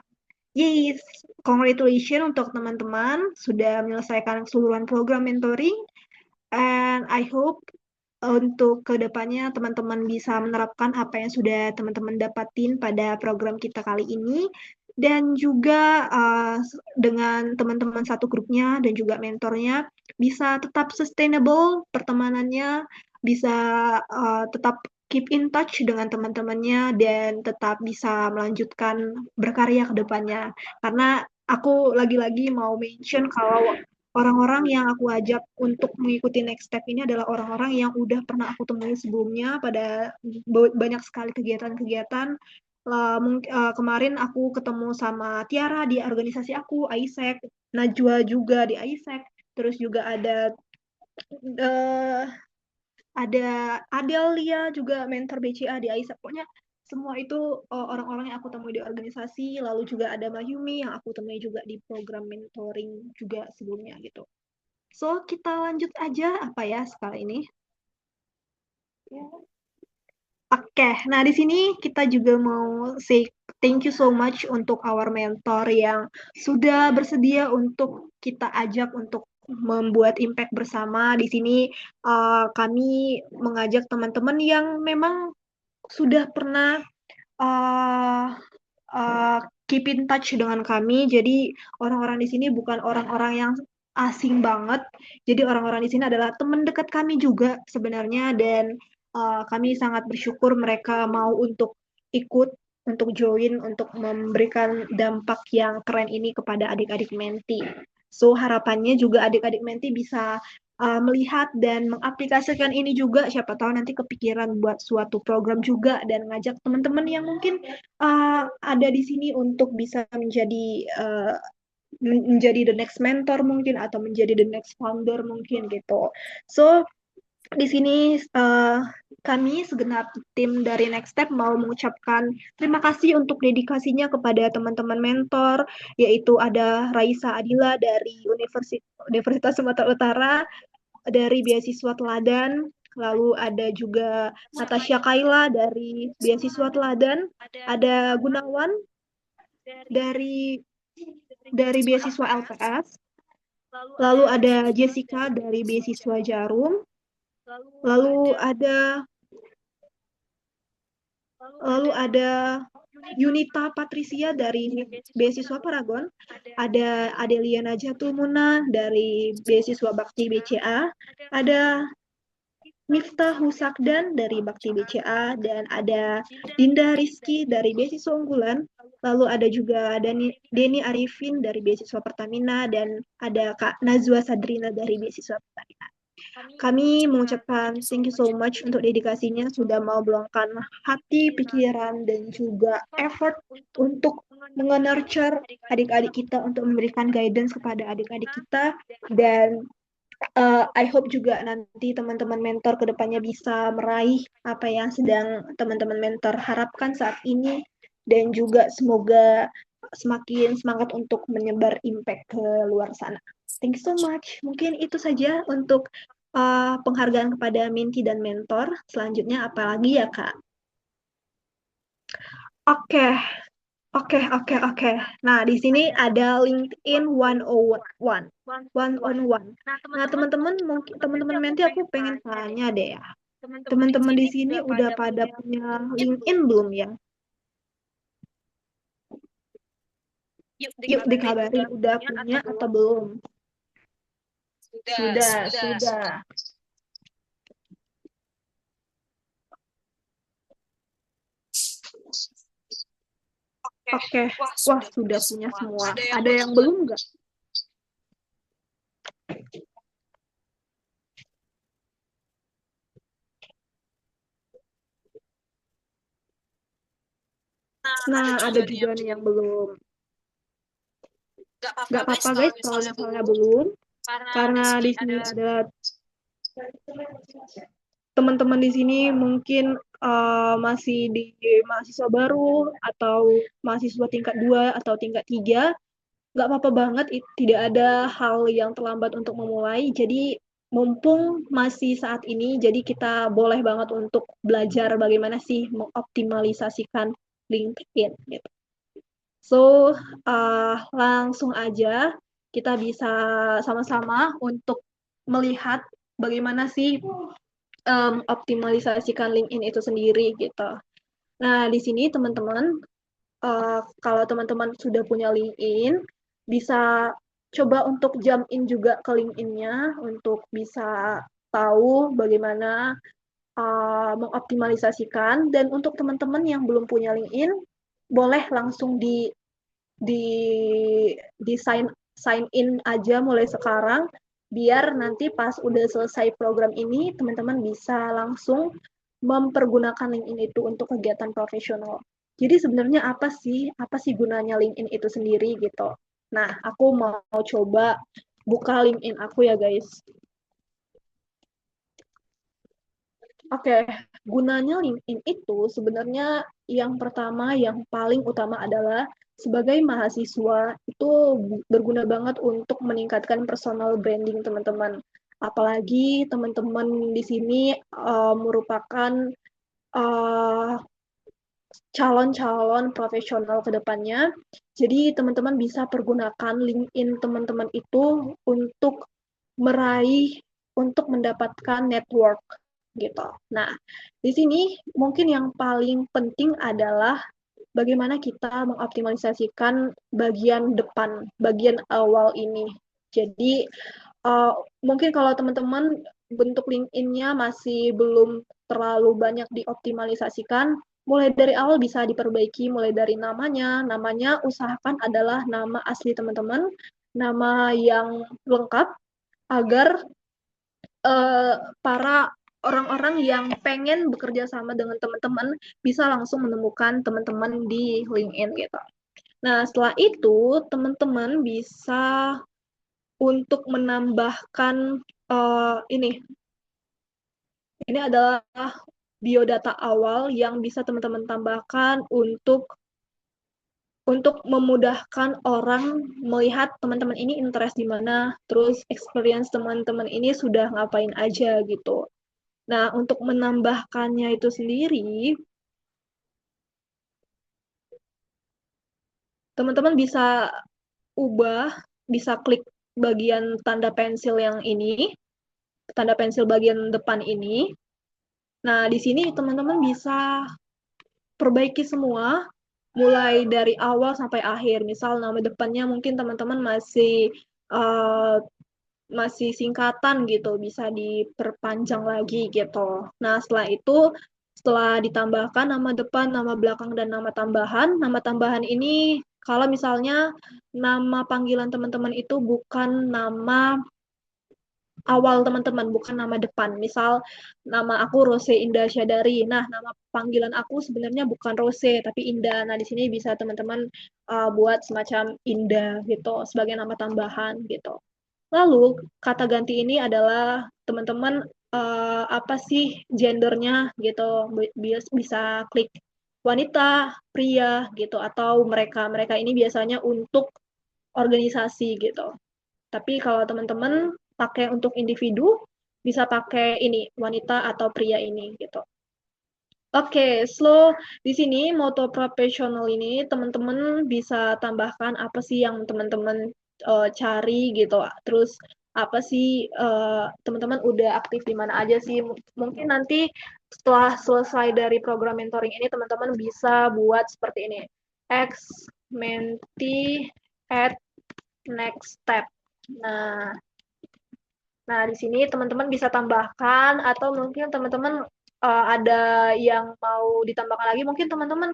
Yes, congratulations untuk teman-teman sudah menyelesaikan keseluruhan program mentoring, and I hope untuk kedepannya teman-teman bisa menerapkan apa yang sudah teman-teman dapatin pada program kita kali ini, dan juga dengan teman-teman satu grupnya dan juga mentornya bisa tetap sustainable pertemanannya, bisa tetap keep in touch dengan teman-temannya dan tetap bisa melanjutkan berkarya ke depannya. Karena aku lagi-lagi mau mention kalau orang-orang yang aku ajak untuk mengikuti next step ini adalah orang-orang yang udah pernah aku temui sebelumnya pada banyak sekali kegiatan-kegiatan. Kemarin aku ketemu sama Tiara di organisasi aku, AISEC, Najwa juga di AISEC, terus juga ada Adelia juga mentor BCA di AISEC. Pokoknya semua itu orang-orang yang aku temui di organisasi, lalu juga ada Mayumi yang aku temui juga di program mentoring juga sebelumnya gitu. So, kita lanjut aja apa ya sekali ini. Oke, nah di sini kita juga mau say thank you so much untuk our mentor yang sudah bersedia untuk kita ajak untuk membuat impact bersama. Di sini kami mengajak teman-teman yang memang sudah pernah keep in touch dengan kami. Jadi orang-orang di sini bukan orang-orang yang asing banget. Jadi orang-orang di sini adalah teman dekat kami juga sebenarnya, dan kami sangat bersyukur mereka mau untuk ikut, untuk join, untuk memberikan dampak yang keren ini kepada adik-adik Menti. So harapannya juga adik-adik Menti bisa melihat dan mengaplikasikan ini juga. Siapa tahu nanti kepikiran buat suatu program juga dan ngajak teman-teman yang mungkin ada di sini untuk bisa menjadi the next mentor mungkin, atau menjadi the next founder mungkin gitu. So di sini kami segenap tim dari Next Step mau mengucapkan terima kasih untuk dedikasinya kepada teman-teman mentor, yaitu ada Raisa Adila dari Universitas Sumatera Utara, dari beasiswa Teladan, lalu ada juga Natasha Kaila dari beasiswa Teladan, ada Gunawan dari beasiswa LPS, lalu ada Jessica dari beasiswa Jarum, lalu ada Yunita Patricia dari beasiswa Paragon, ada Adelia Najatul Muna dari beasiswa Bakti BCA, ada Miftah Husakdan dari Bakti BCA, dan ada Dinda Rizky dari beasiswa unggulan, lalu ada juga Denny Arifin dari beasiswa Pertamina, dan ada Kak Nazwa Sadrina dari beasiswa Pertamina. Kami mengucapkan thank you so much untuk dedikasinya, sudah mau meluangkan hati, pikiran, dan juga effort untuk menge-nurture adik-adik kita, untuk memberikan guidance kepada adik-adik kita. Dan I hope juga nanti teman-teman mentor ke depannya bisa meraih apa yang sedang teman-teman mentor harapkan saat ini, dan juga semoga semakin semangat untuk menyebar impact ke luar sana. Thank you so much. Mungkin itu saja untuk penghargaan kepada Menti dan mentor. Selanjutnya apa lagi ya, Kak? Oke. Nah, di sini ada LinkedIn 101. Nah, teman-teman Menti, aku pengen tanya deh ya. Teman-teman di sini udah pada punya LinkedIn belum ya? Yuk dikabari, udah punya atau belum? Sudah. Oke. Wah, sudah punya semua. Ada yang belum nggak? Nah, ada juga nih yang belum. Nggak apa-apa guys, kalau misalnya belum. Karena di sini ada teman-teman di sini mungkin masih di mahasiswa baru, atau mahasiswa tingkat 2 atau tingkat 3. Nggak apa-apa banget, tidak ada hal yang terlambat untuk memulai. Jadi mumpung masih saat ini, jadi kita boleh banget untuk belajar bagaimana sih mengoptimalisasikan LinkedIn gitu. So, langsung aja kita bisa sama-sama untuk melihat bagaimana sih optimalisasikan LinkedIn itu sendiri gitu. Nah, di sini teman-teman, kalau teman-teman sudah punya LinkedIn, bisa coba untuk jump in juga ke LinkedIn-nya untuk bisa tahu bagaimana mengoptimalisasikan. Dan untuk teman-teman yang belum punya LinkedIn, boleh langsung di sign in aja mulai sekarang, biar nanti pas udah selesai program ini, teman-teman bisa langsung mempergunakan LinkedIn itu untuk kegiatan profesional. Jadi sebenarnya apa sih gunanya LinkedIn itu sendiri gitu. Nah, aku mau coba buka LinkedIn aku ya guys. Oke, gunanya LinkedIn itu sebenarnya yang pertama, yang paling utama adalah sebagai mahasiswa itu berguna banget untuk meningkatkan personal branding teman-teman. Apalagi teman-teman di sini merupakan calon-calon profesional ke depannya. Jadi teman-teman bisa pergunakan LinkedIn teman-teman itu untuk mendapatkan network gitu. Nah, di sini mungkin yang paling penting adalah bagaimana kita mengoptimalisasikan bagian depan, bagian awal ini. Jadi mungkin kalau teman-teman bentuk LinkedIn-nya masih belum terlalu banyak dioptimalisasikan, mulai dari awal bisa diperbaiki, mulai dari namanya usahakan adalah nama asli teman-teman, nama yang lengkap, agar para orang-orang yang pengen bekerja sama dengan teman-teman bisa langsung menemukan teman-teman di LinkedIn gitu. Nah, setelah itu teman-teman bisa untuk menambahkan ini adalah biodata awal yang bisa teman-teman tambahkan untuk memudahkan orang melihat teman-teman ini interest di mana, terus experience teman-teman ini sudah ngapain aja gitu. Nah, untuk menambahkannya itu sendiri, teman-teman bisa bisa klik bagian tanda pensil yang ini, tanda pensil bagian depan ini. Nah, di sini teman-teman bisa perbaiki semua, mulai dari awal sampai akhir. Misal nama depannya mungkin teman-teman masih singkatan gitu, bisa diperpanjang lagi gitu. Nah, setelah ditambahkan nama depan, nama belakang, dan nama tambahan ini kalau misalnya nama panggilan teman-teman itu bukan nama awal teman-teman, bukan nama depan. Misal nama aku Rose Indah Syadari. Nah, nama panggilan aku sebenarnya bukan Rose tapi Indah. Nah, di sini bisa teman-teman buat semacam Indah gitu sebagai nama tambahan gitu. Lalu kata ganti ini adalah teman-teman apa sih gendernya gitu. Bisa klik wanita, pria gitu, atau mereka. Mereka ini biasanya untuk organisasi gitu. Tapi kalau teman-teman pakai untuk individu, bisa pakai ini, wanita atau pria ini gitu. Oke, di sini moto profesional ini teman-teman bisa tambahkan apa sih yang teman-teman cari gitu. Terus apa sih teman-teman udah aktif di mana aja sih? Mungkin nanti setelah selesai dari program mentoring ini teman-teman bisa buat seperti ini. Ex mentee at next step. Nah, di sini teman-teman bisa tambahkan atau mungkin teman-teman ada yang mau ditambahkan lagi, mungkin teman-teman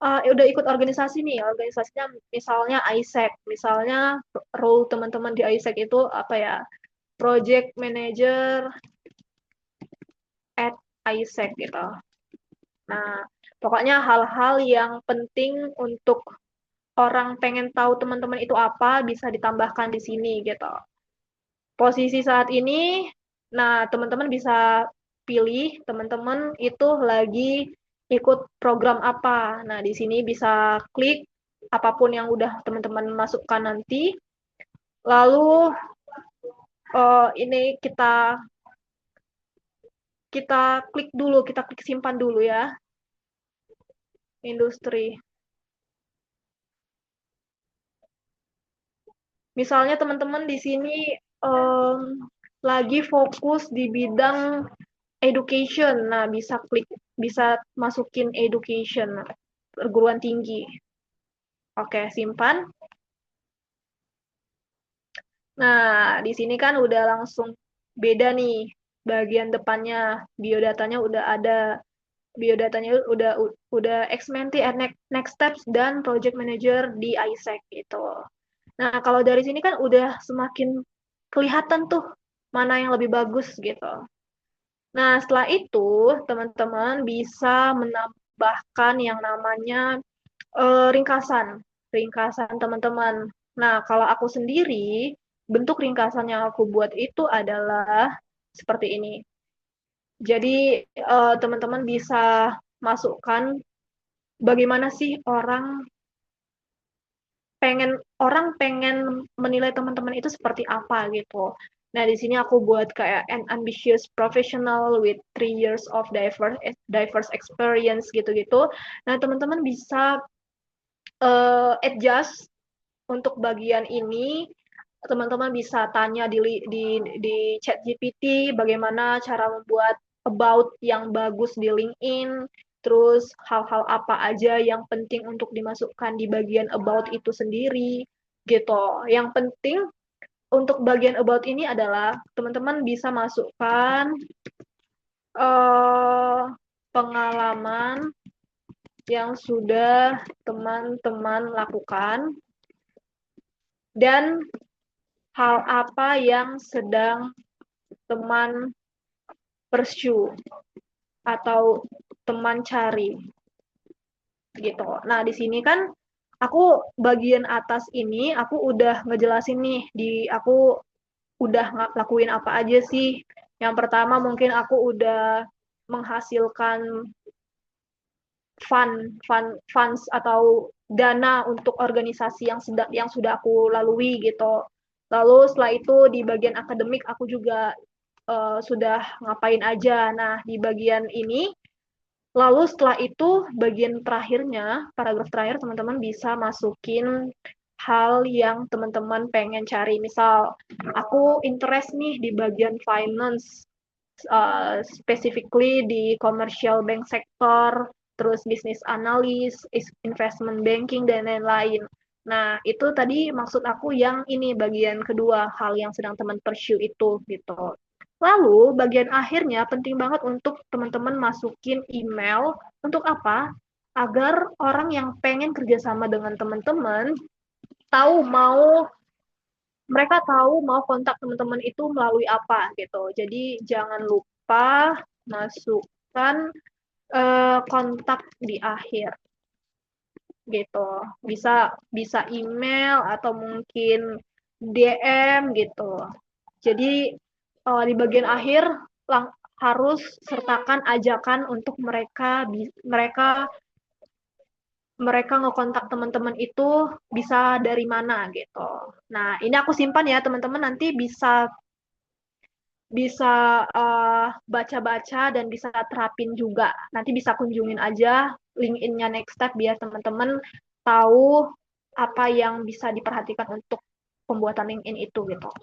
udah ikut organisasi nih, organisasinya misalnya ISEC, misalnya role teman-teman di ISEC itu apa ya, project manager at ISEC gitu. Nah, pokoknya hal-hal yang penting untuk orang pengen tahu teman-teman itu apa bisa ditambahkan di sini gitu. Posisi saat ini, nah teman-teman bisa pilih teman-teman itu lagi ikut program apa. Nah, di sini bisa klik apapun yang udah teman-teman masukkan nanti. Lalu ini kita klik dulu, kita klik simpan dulu ya. Industri. Misalnya teman-teman di sini lagi fokus di bidang education. Nah, bisa masukin education, perguruan tinggi. Oke, simpan. Nah, di sini kan udah langsung beda nih bagian depannya. Biodatanya udah ada. Biodatanya udah ex-mentee at next steps dan project manager di ISEC gitu. Nah, kalau dari sini kan udah semakin kelihatan tuh mana yang lebih bagus gitu. Nah, setelah itu teman-teman bisa menambahkan yang namanya ringkasan teman-teman. Nah, kalau aku sendiri, bentuk ringkasan yang aku buat itu adalah seperti ini. Jadi, teman-teman bisa masukkan bagaimana sih orang pengen menilai teman-teman itu seperti apa gitu. Nah, di sini aku buat kayak an ambitious professional with 3 years of diverse experience gitu-gitu. Nah, teman-teman bisa adjust untuk bagian ini. Teman-teman bisa tanya di ChatGPT bagaimana cara membuat about yang bagus di LinkedIn. terus hal-hal apa aja yang penting untuk dimasukkan di bagian about itu sendiri gitu. Yang penting untuk bagian about ini adalah teman-teman bisa masukkan pengalaman yang sudah teman-teman lakukan dan hal apa yang sedang teman pursue atau teman cari gitu. Nah, di sini kan aku bagian atas ini aku udah ngejelasin nih aku udah ngelakuin apa aja sih. Yang pertama mungkin aku udah menghasilkan funds atau dana untuk organisasi yang sudah aku lalui gitu. Lalu setelah itu di bagian akademik aku juga sudah ngapain aja. Nah, di bagian ini lalu setelah itu bagian terakhirnya, paragraf terakhir teman-teman bisa masukin hal yang teman-teman pengen cari. Misal, aku interest nih di bagian finance, specifically di commercial bank sector, terus business analyst, investment banking, dan lain-lain. Nah, itu tadi maksud aku yang ini bagian kedua, hal yang sedang teman pursue itu gitu. Lalu bagian akhirnya penting banget untuk teman-teman masukin email untuk apa? Agar orang yang pengen kerjasama dengan teman-teman mereka tahu mau kontak teman-teman itu melalui apa gitu. Jadi jangan lupa masukkan kontak di akhir gitu. Bisa email atau mungkin DM gitu. Jadi di bagian akhir harus sertakan ajakan untuk mereka ngekontak teman-teman itu bisa dari mana gitu. Nah, ini aku simpan ya teman-teman, nanti bisa baca-baca dan bisa terapin juga. Nanti bisa kunjungin aja LinkedIn-nya Next Step biar teman-teman tahu apa yang bisa diperhatikan untuk pembuatan LinkedIn itu gitu.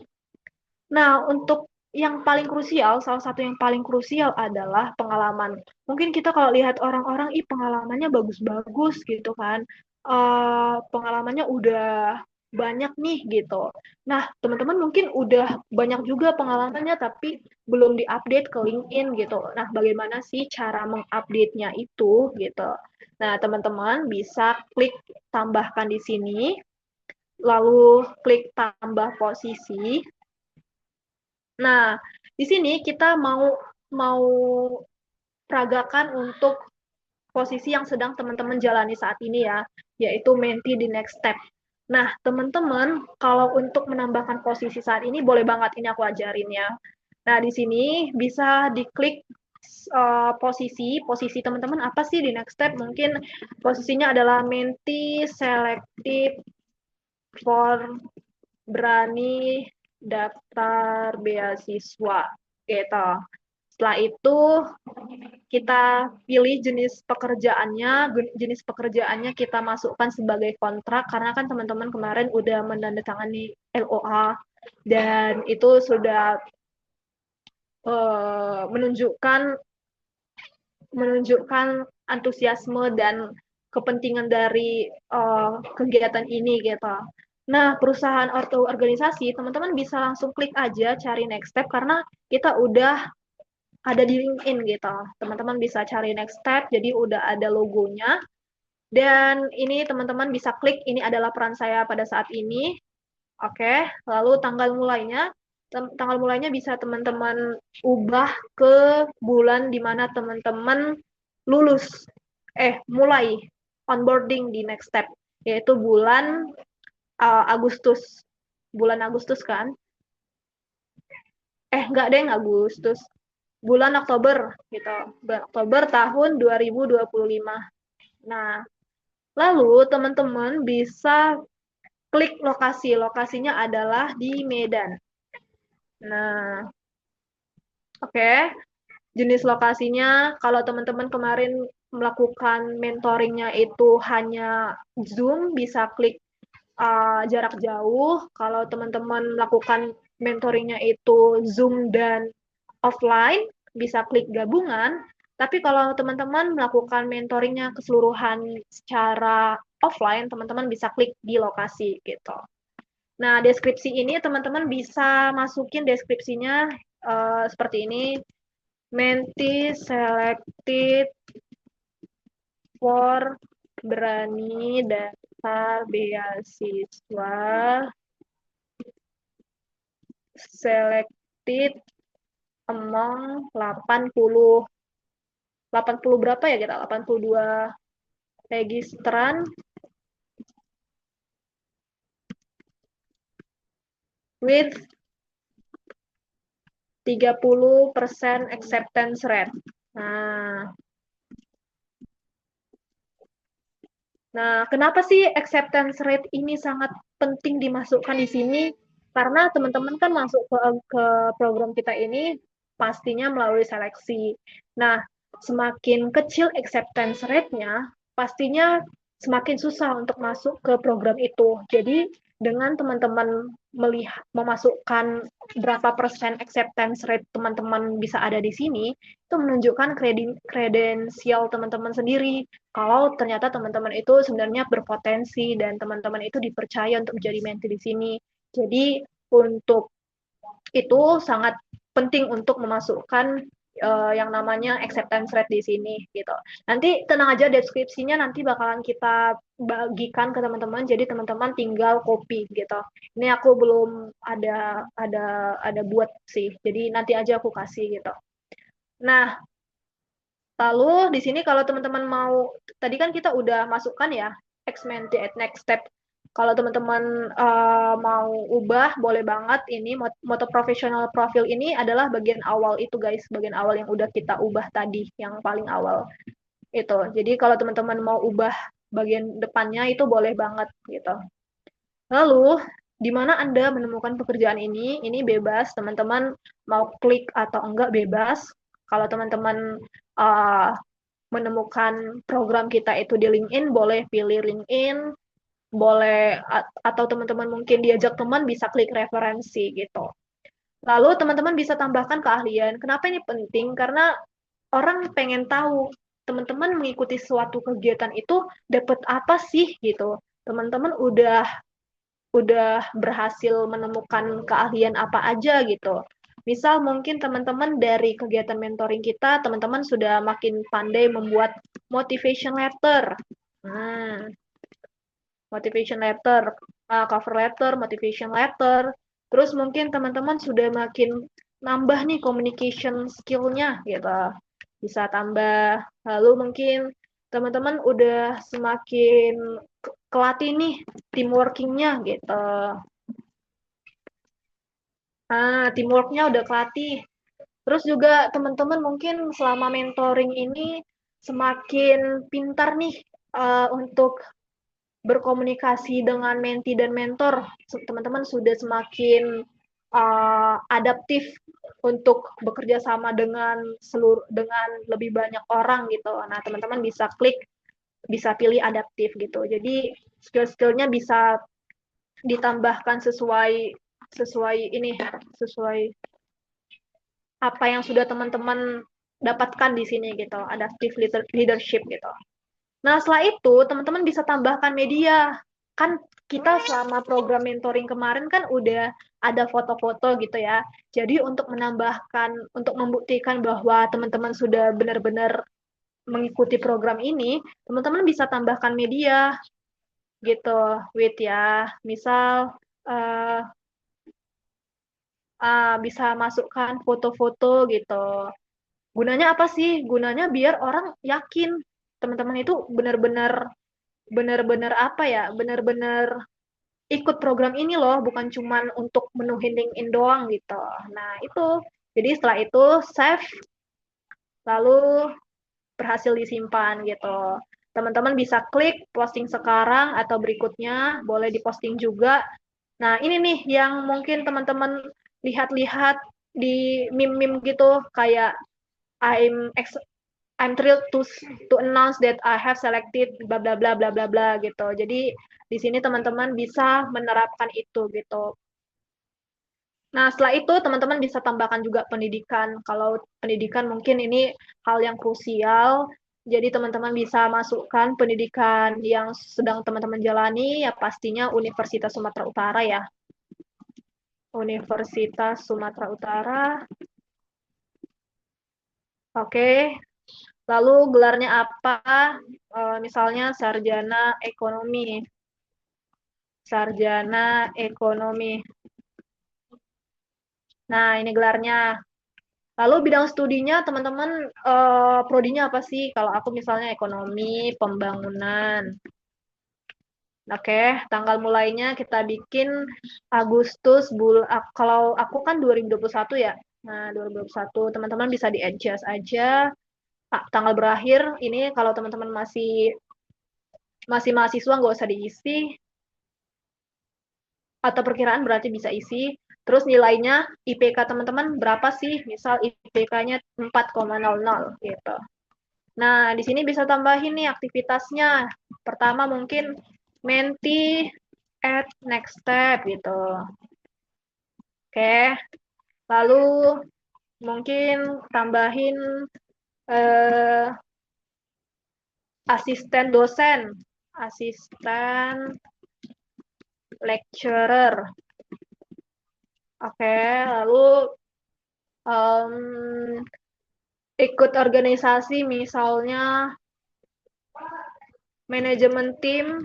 Nah, untuk yang paling krusial, salah satu yang paling krusial adalah pengalaman. Mungkin kita kalau lihat orang-orang, pengalamannya bagus-bagus gitu kan. Pengalamannya udah banyak nih gitu. Nah, teman-teman mungkin udah banyak juga pengalamannya tapi belum diupdate ke LinkedIn gitu. Nah, bagaimana sih cara mengupdate-nya itu gitu. Nah, teman-teman bisa klik tambahkan di sini, lalu klik tambah posisi. Nah, di sini kita mau peragakan untuk posisi yang sedang teman-teman jalani saat ini ya, yaitu menti di next step. Nah, teman-teman, kalau untuk menambahkan posisi saat ini, boleh banget ini aku ajarin ya. Nah, di sini bisa diklik posisi teman-teman apa sih di next step? Mungkin posisinya adalah menti selektif for berani daftar beasiswa gitu. Setelah itu kita pilih jenis pekerjaannya kita masukkan sebagai kontrak karena kan teman-teman kemarin udah menandatangani LOA dan itu sudah menunjukkan antusiasme dan kepentingan dari kegiatan ini gitu. Nah, perusahaan atau organisasi, teman-teman bisa langsung klik aja cari next step karena kita udah ada di LinkedIn gitu. Teman-teman bisa cari next step, jadi udah ada logonya. Dan ini teman-teman bisa klik, ini adalah peran saya pada saat ini. Oke, lalu tanggal mulainya bisa teman-teman ubah ke bulan di mana teman-teman mulai onboarding di next step, yaitu bulan Agustus. Bulan Agustus kan? Enggak deh, Agustus. Bulan Oktober gitu. Bulan Oktober tahun 2025. Nah, lalu teman-teman bisa klik lokasi. Lokasinya adalah di Medan. Nah, oke. Jenis lokasinya, kalau teman-teman kemarin melakukan mentoringnya itu hanya Zoom, bisa klik jarak jauh. Kalau teman-teman melakukan mentoringnya itu Zoom dan offline, bisa klik gabungan. Tapi kalau teman-teman melakukan mentoringnya keseluruhan secara offline, teman-teman bisa klik di lokasi gitu. Nah, deskripsi ini teman-teman bisa masukin deskripsinya seperti ini. Menti selected for berani daftar beasiswa selected among 80 berapa ya kita? 82 registran with 30% acceptance rate. Nah, kenapa sih acceptance rate ini sangat penting dimasukkan di sini? Karena teman-teman kan masuk ke program kita ini pastinya melalui seleksi. Nah, semakin kecil acceptance rate-nya, pastinya semakin susah untuk masuk ke program itu. Jadi, dengan teman-teman memasukkan berapa persen acceptance rate teman-teman bisa ada di sini, itu menunjukkan kredensial teman-teman sendiri. Kalau ternyata teman-teman itu sebenarnya berpotensi dan teman-teman itu dipercaya untuk menjadi menti di sini. Jadi untuk itu sangat penting untuk memasukkan yang namanya acceptance rate di sini gitu. Nanti tenang aja, deskripsinya nanti bakalan kita bagikan ke teman-teman. Jadi teman-teman tinggal copy gitu. Ini aku belum ada buat sih. Jadi nanti aja aku kasih gitu. Nah, lalu di sini kalau teman-teman mau, tadi kan kita udah masukkan ya X-Menti at next step. Kalau teman-teman mau ubah, boleh banget. Ini moto professional profil ini adalah bagian awal itu guys, bagian awal yang udah kita ubah tadi, yang paling awal itu. Jadi kalau teman-teman mau ubah bagian depannya itu boleh banget gitu. Lalu di mana Anda menemukan pekerjaan ini bebas, teman-teman mau klik atau enggak bebas. Kalau teman-teman menemukan program kita itu di LinkedIn, boleh pilih LinkedIn, boleh atau teman-teman mungkin diajak teman bisa klik referensi gitu. Lalu teman-teman bisa tambahkan keahlian. Kenapa ini penting? Karena orang pengen tahu teman-teman mengikuti suatu kegiatan itu dapat apa sih gitu. Teman-teman udah berhasil menemukan keahlian apa aja gitu. Misal mungkin teman-teman dari kegiatan mentoring kita, teman-teman sudah makin pandai membuat motivation letter. Motivation letter, cover letter, motivation letter. Terus mungkin teman-teman sudah makin nambah nih communication skill-nya gitu. Bisa tambah. Lalu mungkin teman-teman udah semakin kelatih nih teamworking-nya gitu. Teamwork-nya udah kelatih. Terus juga teman-teman mungkin selama mentoring ini semakin pintar nih untuk berkomunikasi dengan menti dan mentor. Teman-teman sudah semakin adaptif untuk bekerja sama dengan lebih banyak orang gitu. Nah, teman-teman bisa pilih adaptif gitu. Jadi skill-skillnya bisa ditambahkan sesuai apa yang sudah teman-teman dapatkan di sini gitu, adaptive leadership gitu. Nah, setelah itu teman-teman bisa tambahkan media. Kan kita selama program mentoring kemarin kan udah ada foto-foto gitu ya. Jadi untuk membuktikan bahwa teman-teman sudah benar-benar mengikuti program ini, teman-teman bisa tambahkan media gitu, ya. Misal bisa masukkan foto-foto gitu. Gunanya apa sih? Gunanya biar orang yakin teman-teman itu benar-benar ikut program ini loh, bukan cuman untuk menuhin LinkedIn doang gitu. Nah, itu. Jadi setelah itu save, lalu berhasil disimpan gitu. Teman-teman bisa klik posting sekarang atau berikutnya, boleh diposting juga. Nah, ini nih yang mungkin teman-teman lihat-lihat di meme-meme gitu, kayak I'm thrilled to announce that I have selected bla bla bla bla bla bla gitu. Jadi di sini teman-teman bisa menerapkan itu gitu. Nah, setelah itu teman-teman bisa tambahkan juga pendidikan. Kalau pendidikan mungkin ini hal yang krusial, jadi teman-teman bisa masukkan pendidikan yang sedang teman-teman jalani, ya pastinya Universitas Sumatera Utara ya. Universitas Sumatera Utara. Oke. Lalu gelarnya apa? Misalnya sarjana ekonomi. Sarjana ekonomi. Nah, ini gelarnya. Lalu bidang studinya teman-teman prodinya apa sih? Kalau aku misalnya ekonomi pembangunan. Oke, tanggal mulainya kita bikin Agustus kalau aku kan 2021 ya. Nah, 2021 teman-teman bisa di-adjust aja. Tanggal berakhir ini kalau teman-teman masih mahasiswa nggak usah diisi, atau perkiraan berarti bisa isi. Terus nilainya IPK teman-teman berapa sih? Misal IPK-nya 4,00 gitu. Nah, di sini bisa tambahin nih aktivitasnya. Pertama mungkin menti at next step gitu. Oke. Lalu mungkin tambahin asisten dosen, asisten lecturer. Oke, lalu ikut organisasi misalnya manajemen tim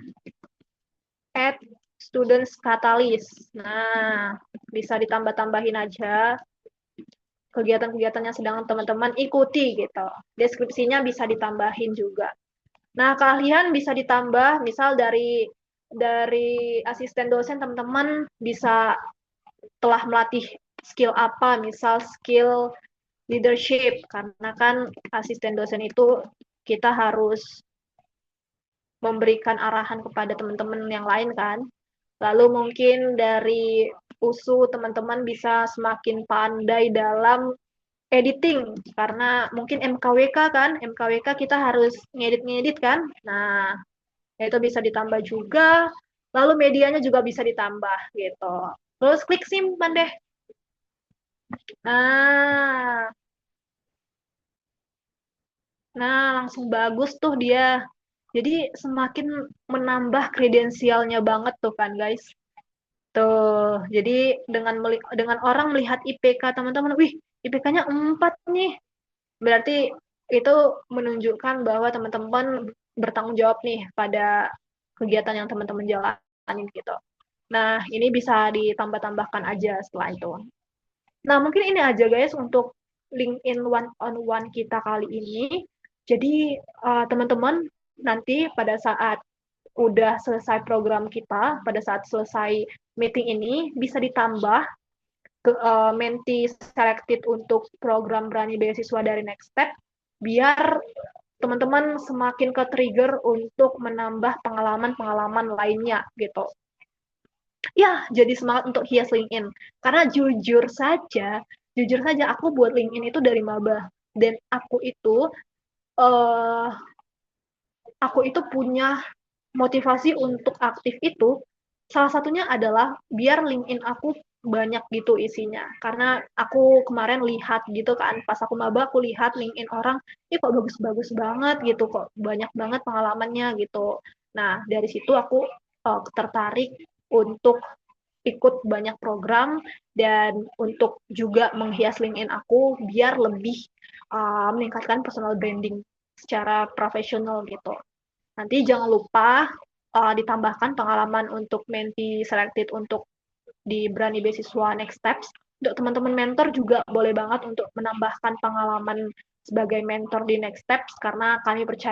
at students catalyst. Nah, bisa ditambah-tambahin aja kegiatan-kegiatan yang sedang teman-teman ikuti gitu. Deskripsinya bisa ditambahin juga. Nah, keahlian bisa ditambah, misal dari asisten dosen teman-teman bisa telah melatih skill apa, misal skill leadership, karena kan asisten dosen itu kita harus memberikan arahan kepada teman-teman yang lain kan. Lalu mungkin dari USU teman-teman bisa semakin pandai dalam editing, karena mungkin MKWK kan, MKWK kita harus ngedit-ngedit kan. Nah, itu bisa ditambah juga. Lalu medianya juga bisa ditambah gitu. Terus klik simpan deh. Nah, langsung bagus tuh dia. Jadi semakin menambah kredensialnya banget tuh kan guys. Tuh, jadi dengan orang melihat IPK teman-teman, wih, IPK-nya 4 nih. Berarti itu menunjukkan bahwa teman-teman bertanggung jawab nih pada kegiatan yang teman-teman jalanin gitu. Nah, ini bisa ditambah-tambahkan aja setelah itu. Nah, mungkin ini aja guys untuk LinkedIn one-on-one kita kali ini. Jadi, teman-teman nanti pada saat udah selesai program kita, pada saat selesai meeting ini, bisa ditambah menti selected untuk program Berani Beasiswa dari Next Step, biar teman-teman semakin ke-trigger untuk menambah pengalaman-pengalaman lainnya gitu. Ya, jadi semangat untuk hias LinkedIn. Karena jujur saja aku buat LinkedIn itu dari maba. Dan aku itu punya motivasi untuk aktif itu, salah satunya adalah biar LinkedIn aku banyak gitu isinya. Karena aku kemarin lihat gitu kan, pas aku maba aku lihat LinkedIn orang, kok bagus-bagus banget gitu, kok banyak banget pengalamannya gitu. Nah, dari situ aku tertarik untuk ikut banyak program dan untuk juga menghias LinkedIn aku biar lebih meningkatkan personal branding secara profesional gitu. Nanti jangan lupa ditambahkan pengalaman untuk menti selected untuk di Berani Beasiswa Next Steps. Untuk teman-teman mentor juga boleh banget untuk menambahkan pengalaman sebagai mentor di Next Steps, karena kami percaya